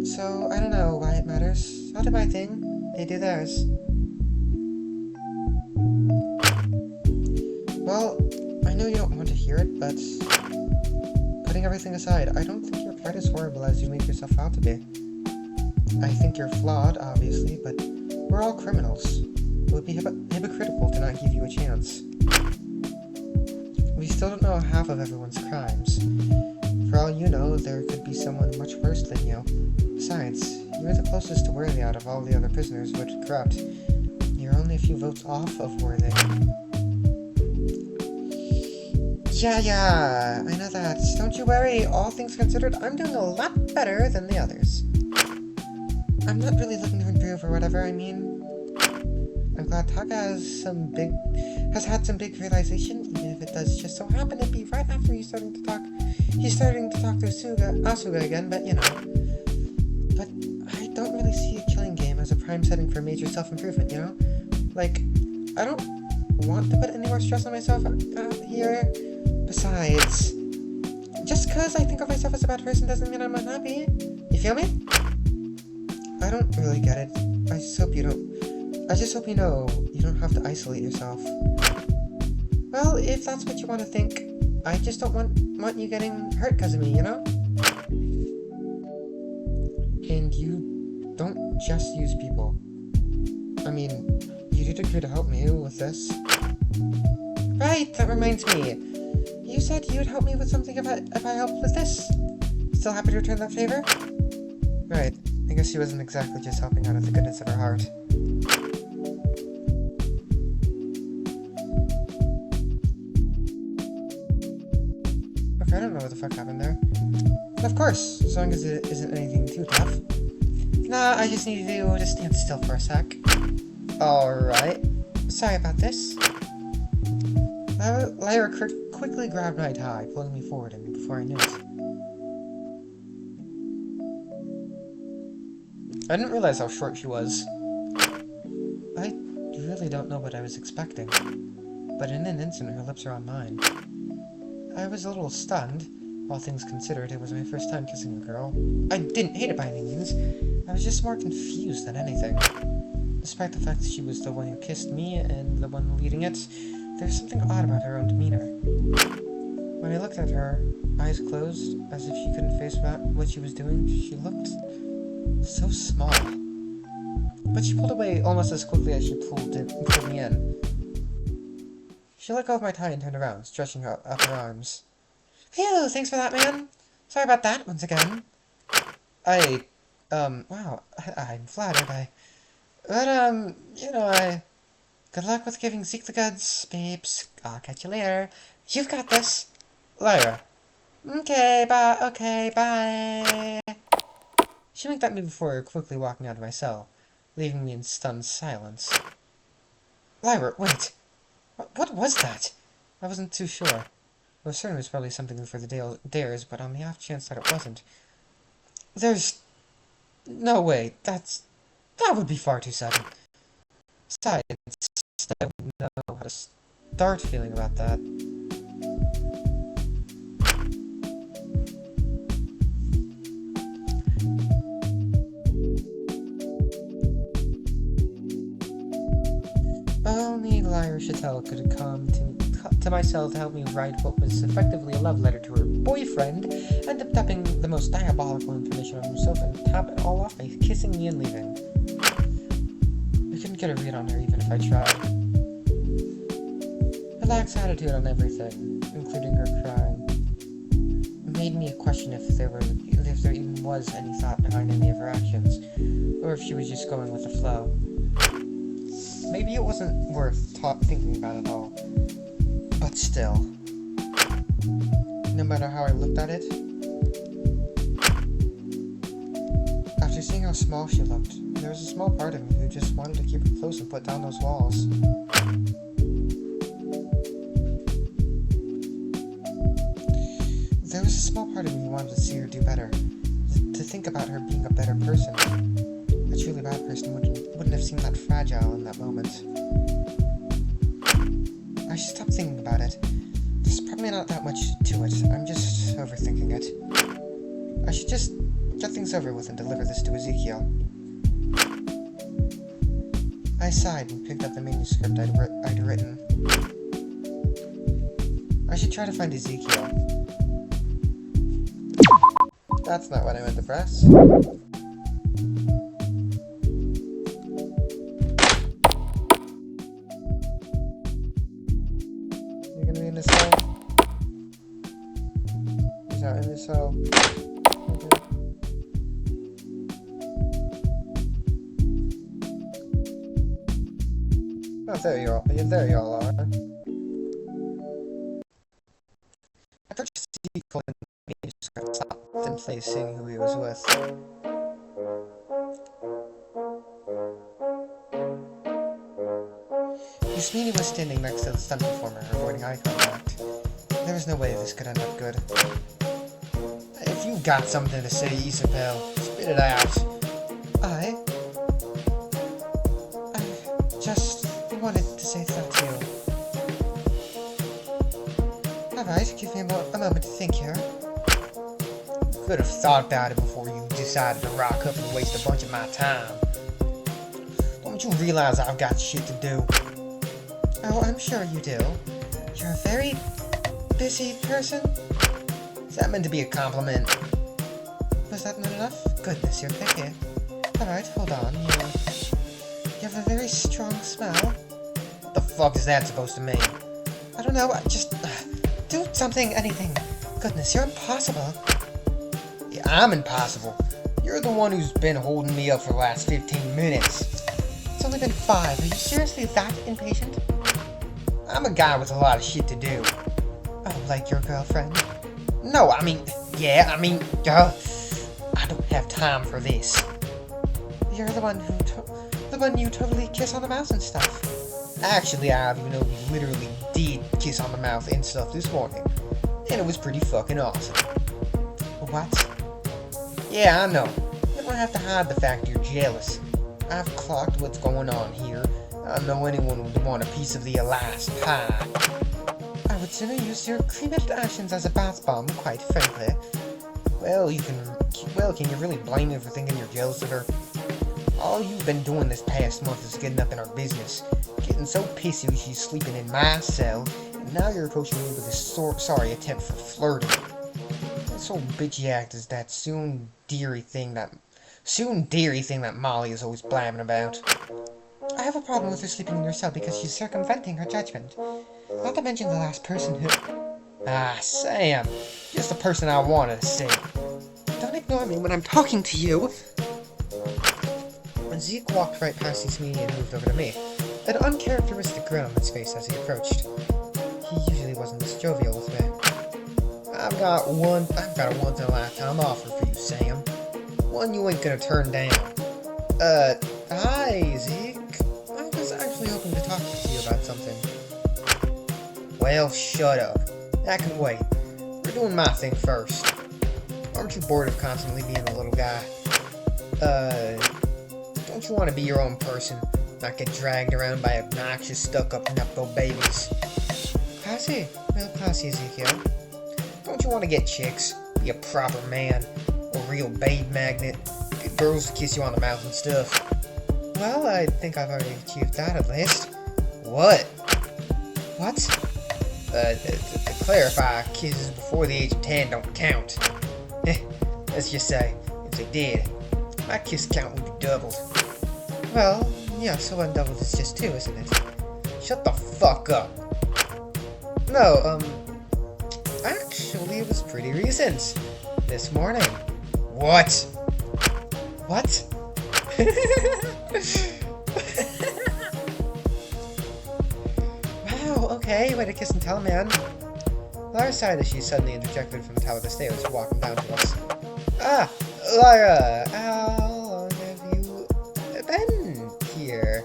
So I don't know why it matters. I'll do my thing, they do theirs. Well, I know you don't want to hear it, but putting everything aside, I don't think you're quite as horrible as you make yourself out to be. I think you're flawed, obviously, but we're all criminals. It would be hypocritical to not give you a chance. We still don't know half of everyone's crimes. For all you know, there could be someone much worse than you. Besides, you're the closest to Worthy out of all the other prisoners who are corrupt. You're only a few votes off of Worthy. Yeah, I know that. Don't you worry, all things considered, I'm doing a lot better than the others. I'm not really looking to improve or whatever, I mean. I'm glad Taka has had some big realization, even if it does just so happen to be right after he's starting to talk to Asuga again, but you know. But I don't really see a killing game as a prime setting for major self-improvement, you know? Like, I don't want to put any more stress on myself here. Besides, just because I think of myself as a bad person doesn't mean I'm unhappy. You feel me? I don't really get it. I just hope you know you don't have to isolate yourself. Well, if that's what you want to think, I just don't want you getting hurt because of me, you know? And you don't just use people. I mean, you did agree to help me with this. Right, that reminds me. You said you'd help me with something if I helped with this. Still happy to return that favor? Right, I guess she wasn't exactly just helping out of the goodness of her heart. Okay, I don't know what the fuck happened there. But of course, as long as it isn't anything too tough. Nah, I just need you to stand still for a sec. Alright. Sorry about this. Lyra quickly grabbed my tie, pulling me forward, and before I knew it... I didn't realize how short she was. I really don't know what I was expecting, but in an instant her lips were on mine. I was a little stunned. All things considered, it was my first time kissing a girl. I didn't hate it by any means. I was just more confused than anything. Despite the fact that she was the one who kissed me and the one leading it, there was something odd about her own demeanor. When I looked at her, eyes closed, as if she couldn't face what she was doing, she looked so small. But she pulled away almost as quickly as she pulled me in. She let go of my tie and turned around, stretching out her arms. Phew, thanks for that, man. Sorry about that once again. Wow, I'm flattered, good luck with giving Zeke the goods, babes. I'll catch you later. You've got this. Lyra. Okay, bye. She winked at me before quickly walking out of my cell, leaving me in stunned silence. Lyra, wait. What was that? I wasn't too sure. I was certain it was probably something for the dares, but on the off chance that it wasn't. There's no way. That would be far too sudden. Besides, I wouldn't know how to start feeling about that. Only Lyra Chattel could come to my cell to help me write what was effectively a love letter to her boyfriend, and up tapping the most diabolical information on himself and top it all off by kissing me and leaving. I couldn't get a read on her even if I tried. Her lax attitude on everything, including her crying, made me question if there even was any thought behind any of her actions, or if she was just going with the flow. Maybe it wasn't worth thinking about at all. But still, no matter how I looked at it, after seeing how small she looked, there was a small part of me who just wanted to keep her close and put down those walls. There was a small part of me who wanted to see her do better, to think about her being a better person. A truly bad person wouldn't have seemed that fragile in that moment. I should stop thinking about it. There's probably not that much to it. I'm just overthinking it. I should just get things over with and deliver this to Ezekiel. I sighed and picked up the manuscript I'd written. I should try to find Ezekiel. That's not what I meant to press. So, okay. Oh, there you all are. I purchased the sequel and manuscript, stopped in place seeing who he was with. Yasmini was standing next to the stunt performer, avoiding eye contact. There was no way this could end up good. If you got something to say, Isabel, spit it out. I just wanted to say that to you. Alright, give me a moment to think here. Could have thought about it before you decided to rock up and waste a bunch of my time. Don't you realize I've got shit to do? Oh, I'm sure you do. You're a very busy person. Is that meant to be a compliment? Was that not enough? Goodness, you're picky. Alright, hold on. You have a very strong smell. What the fuck is that supposed to mean? I don't know, just do something, anything. Goodness, you're impossible. Yeah, I'm impossible. You're the one who's been holding me up for the last 15 minutes. It's only been 5. Are you seriously that impatient? I'm a guy with a lot of shit to do. Oh, like your girlfriend? No, I mean, I don't have time for this. You're the one you totally kiss on the mouth and stuff. Actually, I have, we literally did kiss on the mouth and stuff this morning. And it was pretty fucking awesome. What? Yeah, I know. You don't have to hide the fact you're jealous. I've clocked what's going on here. I know anyone would want a piece of the Elias pie. I would sooner use your cremated ashes as a bath bomb, quite frankly. Well, can you really blame me for thinking you're jealous of her? All you've been doing this past month is getting up in our business, getting so pissy she's sleeping in my cell, and now you're approaching me with this sorry attempt for flirting. This old bitchy act is that soon deary thing that Molly is always blabbing about. I have a problem with her sleeping in your cell because she's circumventing her judgment. Not to mention the last person who... Ah, Sam! Just the person I wanted to see. Don't ignore me when I'm talking to you! When Zeke walked right past me and moved over to me, an uncharacteristic grin on his face as he approached. He usually wasn't this jovial with me. I've got a once-in-a-lifetime offer for you, Sam. One you ain't gonna turn down. Hi, Zeke. I was actually hoping to talk to you about something. Well, shut up. That can wait. We're doing my thing first. Aren't you bored of constantly being a little guy? Don't you want to be your own person, not get dragged around by obnoxious, stuck-up nepo babies? Classy. Real classy, Ezekiel. Don't you want to get chicks, be a proper man, a real babe magnet, get girls to kiss you on the mouth and stuff? Well, I think I've already achieved that at least. What? What? To clarify, kisses before the age of 10 don't count. Let's just say, if they did, my kiss count would be doubled. Well, yeah, so one doubled is just 2, isn't it? Shut the fuck up. No, actually, it was pretty recent. This morning. What? What? Wow, okay, way to kiss and tell, man. Lara sighed as she suddenly interjected from the top of the stairs, walking down to us. Ah, Lara, how long have you been here?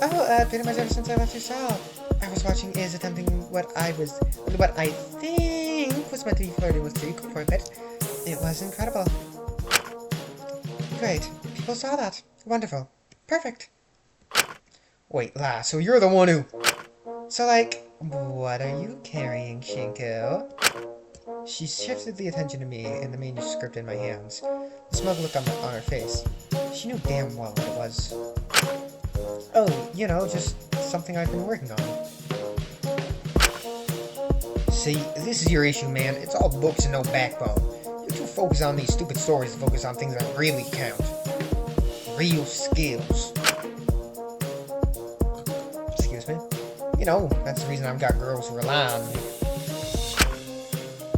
Oh, pretty much ever since I left your cell. I was watching Iz attempting what I think was meant to be flirting with Zeke for a bit. It was incredible. Great. People saw that. Wonderful. Perfect. Wait, La, so you're the one who... So, like, what are you carrying, Shinko? She shifted the attention to me and the manuscript in my hands. The smug look on her face. She knew damn well what it was. Oh, you know, just something I've been working on. See, this is your issue, man. It's all books and no backbone. You two focus on these stupid stories and focus on things that really count. Real skills. Excuse me? You know, that's the reason I've got girls who rely on me.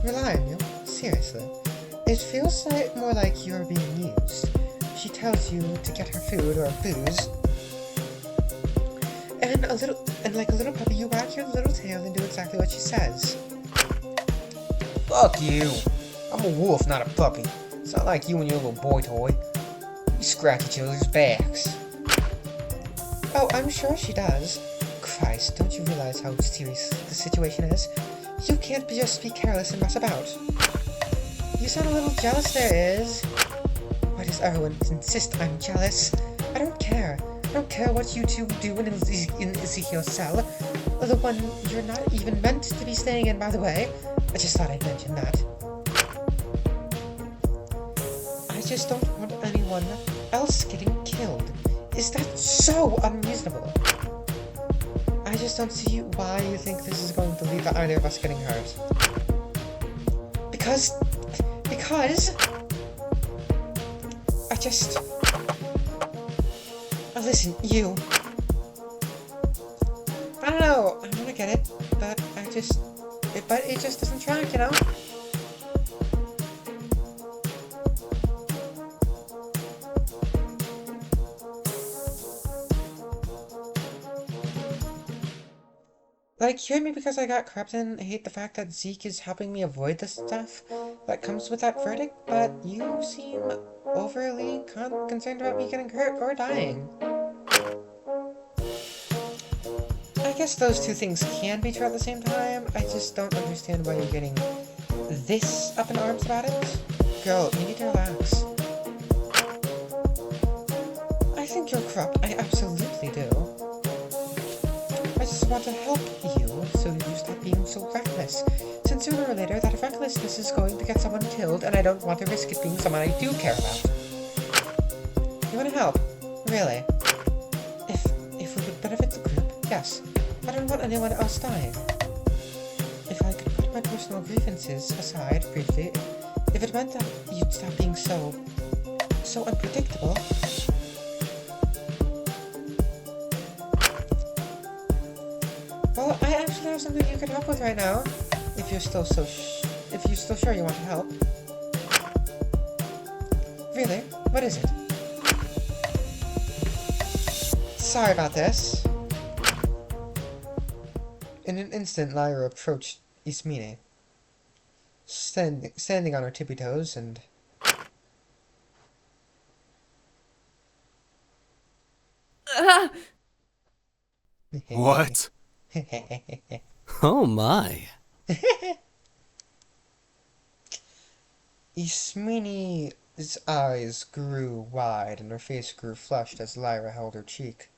Rely on you? Seriously? It feels more like you're being used. She tells you to get her food or booze. And like a little puppy, you wag your little tail and do exactly what she says. Fuck you! I'm a wolf, not a puppy. It's not like you and your little boy toy. We scratch each other's backs. Oh, I'm sure she does. Christ, don't you realize how serious the situation is? You can't just be careless and mess about. You sound a little jealous there, Iz. Why does everyone insist I'm jealous? I don't care. I don't care what you two do in Ezekiel's cell. The one you're not even meant to be staying in, by the way. I just thought I'd mention that. I just don't want anyone else getting killed. Is that so unreasonable? I just don't see why you think this is going to lead to either of us getting hurt. Because... I just... Listen, you... I don't know, I wanna get it, but it just doesn't track, you know? Like, you hate me because I got corrupted and hate the fact that Zeke is helping me avoid the stuff that comes with that verdict, but you seem overly concerned about me getting hurt or dying. I guess those two things can be true at the same time. I just don't understand why you're getting this up in arms about it. Girl, you need to relax. I think you're corrupt. I absolutely do. I just want to help you so you stop being so reckless. Since sooner or later, that recklessness is going to get someone killed, and I don't want to risk it being someone I do care about. You want to help? Really? If we would benefit the group, yes. I don't want anyone else dying. If I could put my personal grievances aside briefly, if it meant that you'd stop being so unpredictable. Well, I actually have something you could help with right now. If you're still sure you want to help. Really? What is it? Sorry about this. In an instant, Lyra approached Ismene, standing on her tippy toes and... What? Oh my. Ismene's eyes grew wide and her face grew flushed as Lyra held her cheek.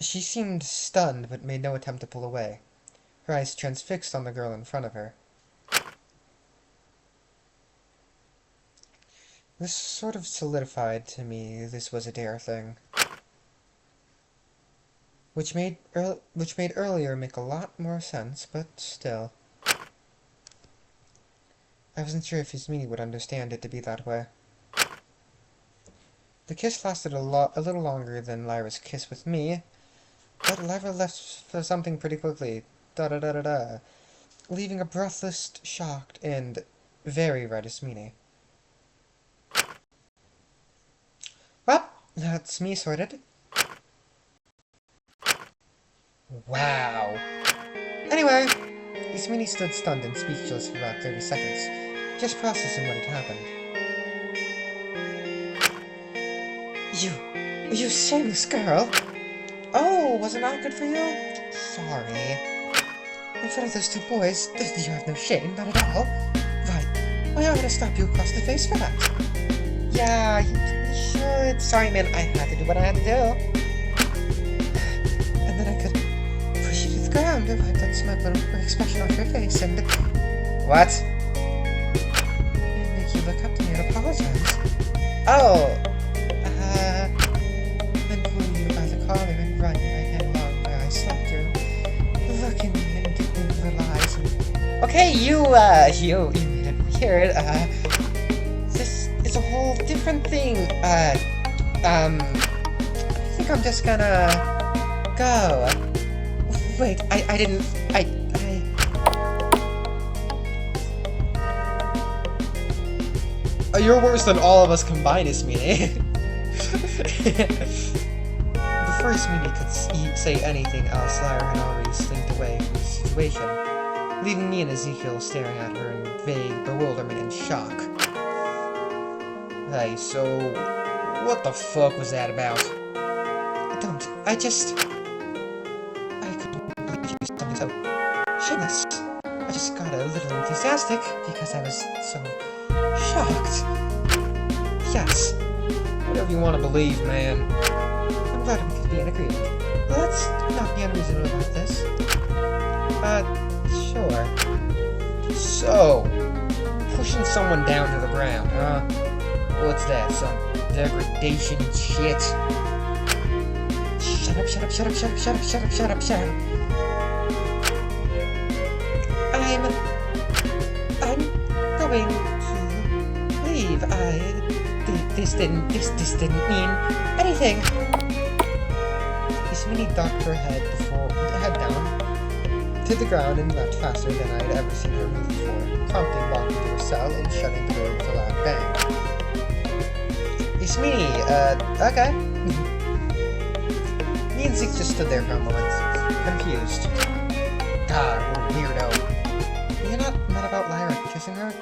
She seemed stunned but made no attempt to pull away, her eyes transfixed on the girl in front of her. This sort of solidified to me this was a dare thing. Which made earlier make a lot more sense, but still. I wasn't sure if Ismene would understand it to be that way. The kiss lasted a little longer than Lyra's kiss with me, but Lyra left for something pretty quickly, leaving a breathless, shocked, and very red Ismene. Well, that's me sorted. Wow. Anyway, Ismene stood stunned and speechless for about 30 seconds, just processing what had happened. You shameless girl! Oh, wasn't that good for you? Sorry. In front of those two boys, you have no shame, not at all. Right, why I'm gonna slap you across the face for that. Yeah, you should. Sorry, man, I had to do what I had to do. And then I could push you to the ground and wipe that smug little expression off your face and... What? And make you look up to me and apologize. Oh! Then pull you by the collar and run my hand along where I slapped you, looking into the eyes and... Okay, you made it weird, this is a whole different thing, I think I'm just gonna... go. Wait, I didn't... Oh, you're worse than all of us combined, Ismene. Before Ismene could say anything else, Lyra had already slinked away from the situation, leaving me and Ezekiel staring at her in vague bewilderment and shock. Hey, so... what the fuck was that about? I couldn't believe you did something so shameless. I just got a little enthusiastic because I was so shocked. Yes, whatever you want to believe, man. I'm glad we could be in agreement. Let's not be unreasonable about this. Sure. So, pushing someone down to the ground, huh? What's that, some degradation shit? Shut up. I'm going to leave. This didn't mean anything. Ismene ducked her head down to the ground and left faster than I had ever seen her move before, promptly walking to her cell and shutting the door with a loud bang. Ismene, okay. Me and Zeke just stood there for a moment, confused. God, what a weirdo. You're not mad about Lyra kissing her?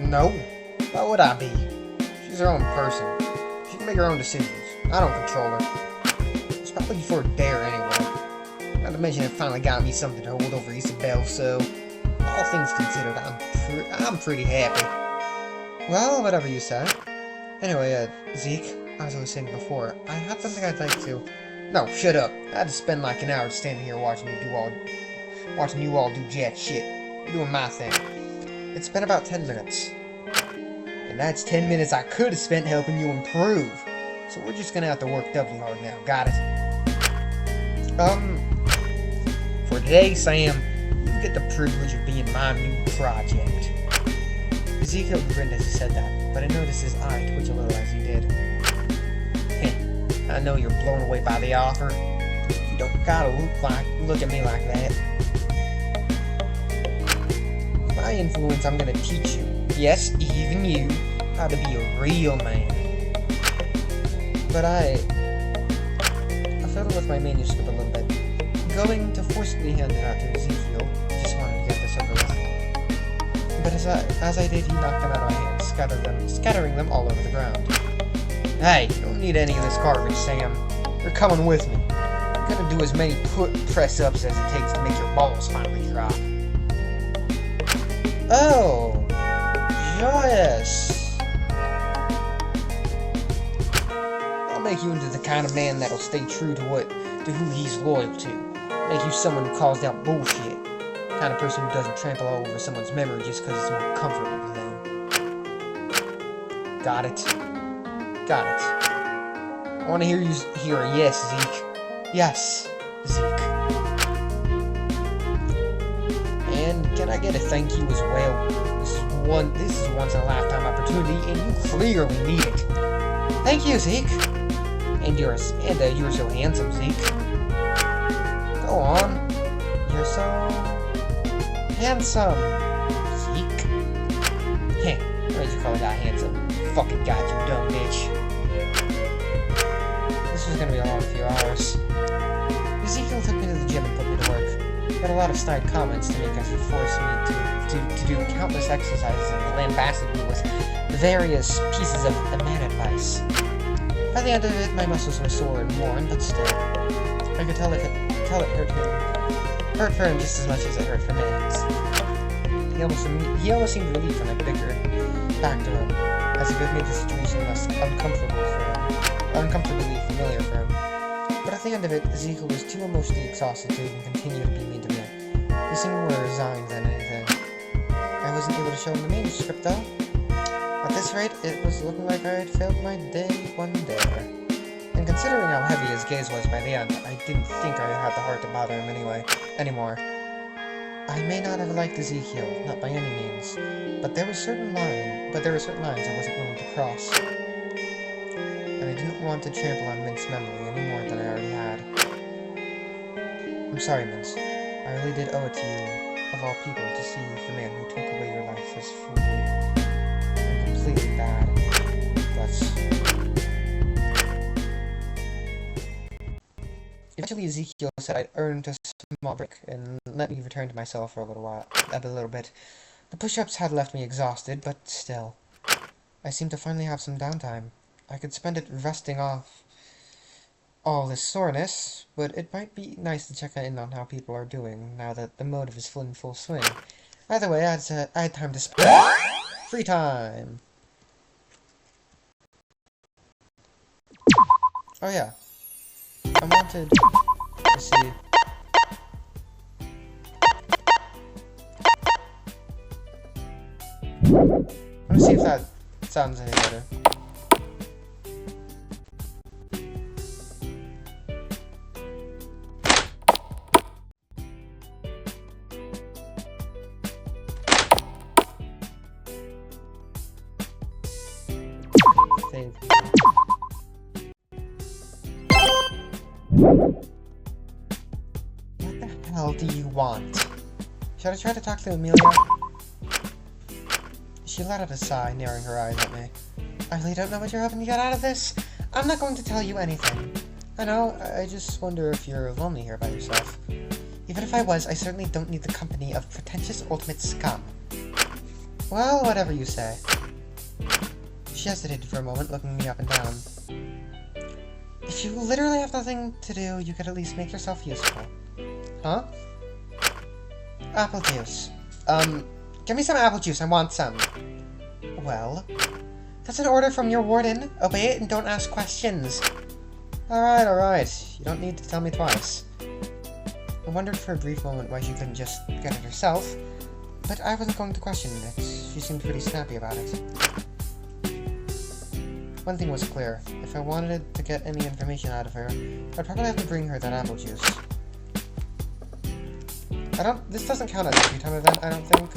No. Why would I be? She's her own person. She can make her own decisions. I don't control her. It's probably for a dare anyway. Not to mention it finally got me something to hold over Isabel, so... all things considered, I'm pretty happy. Well, whatever you say. Anyway, Zeke, as I was saying before, I have something I'd like to... No, shut up. I had to spend like an hour standing here watching you all do jack shit. I'm doing my thing. It's been about 10 minutes. And that's 10 minutes I could have spent helping you improve. So we're just gonna have to work doubly hard now, got it? For today, Sam, you get the privilege of being my new project. Ezekiel grinned as he said that, but I noticed his eye twitch a little as he did. Heh, I know you're blown away by the offer. You don't gotta look at me like that. With my influence, I'm gonna teach you, yes, even you, how to be a real man. But I fiddled with my manuscript a little bit, going to forcibly hand it out to Ezekiel. Just wanted to get this over with. But as I did, he knocked them out of my hands, scattering them all over the ground. Hey, you don't need any of this garbage, Sam. You're coming with me. I'm gonna do as many press-ups as it takes to make your balls finally drop. Oh, joyous. I'll make you into the kind of man that'll stay true to who he's loyal to. Make you someone who calls down bullshit. The kind of person who doesn't trample all over someone's memory just because it's more comfortable to them. Got it? Got it. I want to hear you hear a yes, Zeke. Yes, Zeke. And can I get a thank you as well? This is a once in a lifetime opportunity, and you clearly need it. Thank you, Zeke. And you're so handsome, Zeke. Go on. You're so handsome, Zeke. Heh, why'd you call a guy handsome? Fucking god, you dumb bitch. This was gonna be a long few hours. Ezekiel took me to the gym and put me to work. He had a lot of snide comments to make as he forced me to do countless exercises and lambasted me with various pieces of man advice. By the end of it, my muscles were sore and worn, but still. I could tell it hurt for him just as much as it hurt for me. He almost seemed relieved when I bickered back to him, as if it made the situation less uncomfortably familiar for him. But at the end of it, Ezekiel was too emotionally exhausted to even continue to be mean to me. He seemed more resigned than anything. I wasn't able to show him the manuscript, though. At this rate, it was looking like I had failed my day one dare. And considering how heavy his gaze was by the end, I didn't think I had the heart to bother him anymore. I may not have liked Ezekiel, not by any means, but there were certain lines I wasn't willing to cross. And I didn't want to trample on Mint's memory any more than I already had. I'm sorry, Mint. I really did owe it to you, of all people, to see the man who took away your life as fully and completely bad. Eventually, Ezekiel said I'd earned a small break and let me return to myself for a little bit. The push-ups had left me exhausted, but still. I seemed to finally have some downtime. I could spend it resting off all this soreness, but it might be nice to check in on how people are doing now that the motive is in full swing. Either way, I had time to spend. Free time! Oh yeah. I wanted to see. Let me see if that sounds any better. Save. What the hell do you want? Should I try to talk to Amelia? She let out a sigh, narrowing her eyes at me. I really don't know what you're hoping to get out of this. I'm not going to tell you anything. I know, I just wonder if you're lonely here by yourself. Even if I was, I certainly don't need the company of pretentious ultimate scum. Well, whatever you say. She hesitated for a moment, looking me up and down. If you literally have nothing to do, you could at least make yourself useful. Huh? Apple juice. Give me some apple juice, I want some. Well? That's an order from your warden. Obey it and don't ask questions. Alright. You don't need to tell me twice. I wondered for a brief moment why she couldn't just get it herself, but I wasn't going to question it. She seemed pretty snappy about it. One thing was clear. If I wanted to get any information out of her, I'd probably have to bring her that apple juice. This doesn't count as a free time event, I don't think.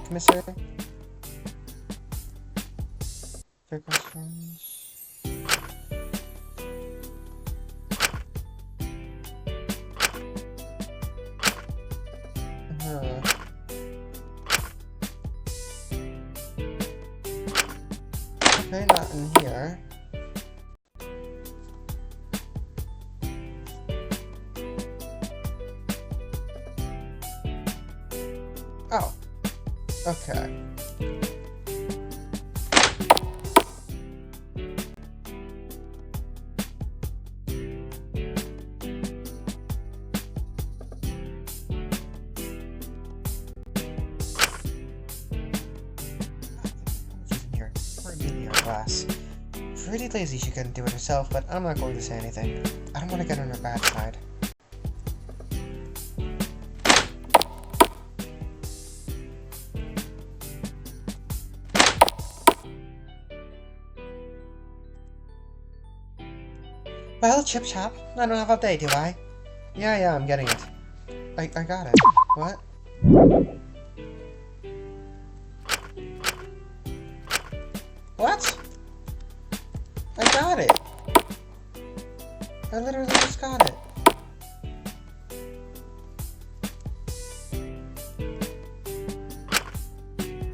Commissary? Fair questions. Okay, not in here. Oh. Okay. Class. Pretty lazy she couldn't do it herself, but I'm not going to say anything. I don't want to get on her bad side. Well, Chip Chop, I don't have all day, do I? Yeah, I'm getting it. I got it. What? What? I got it! I literally just got it.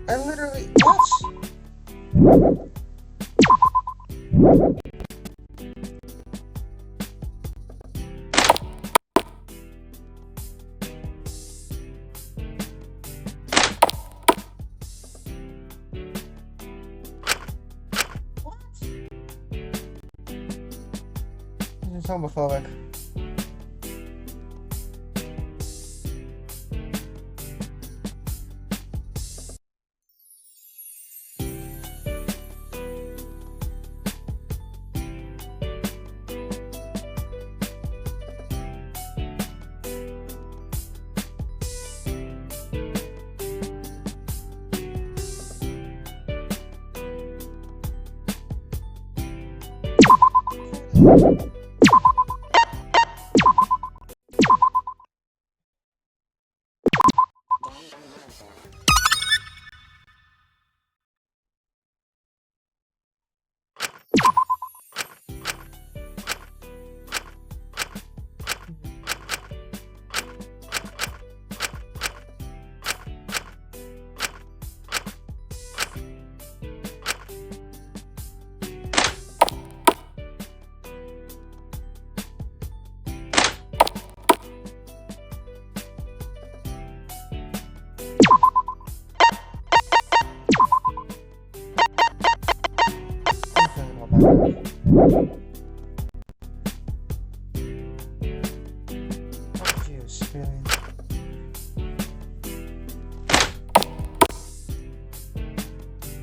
I literally... What? This is homophobic.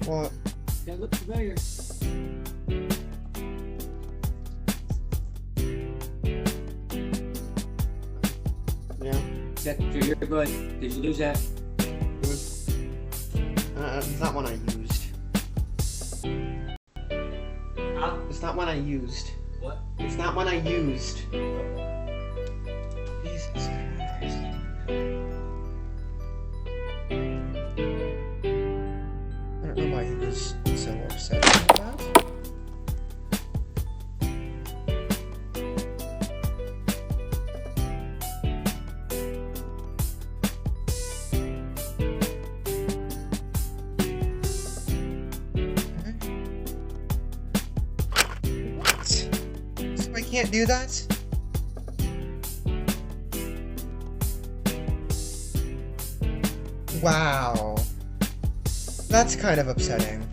What? That looks familiar. Yeah. Set to your earbud. Did you lose that? It's not one I used. Huh? It's not one I used. What? It's not one I used. Jesus Christ. I don't know why he was so upset about that. What? So I can't do that? Wow. That's kind of upsetting.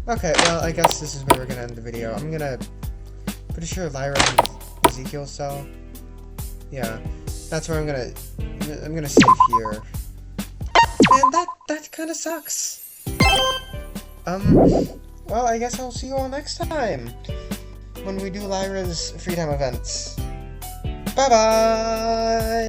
Okay, well, I guess this is where we're gonna end the video. Pretty sure Lyra and Ezekiel's cell. Yeah, that's where I'm gonna save here. Man, that kind of sucks. Well, I guess I'll see you all next time when we do Lyra's free time events. Bye-bye!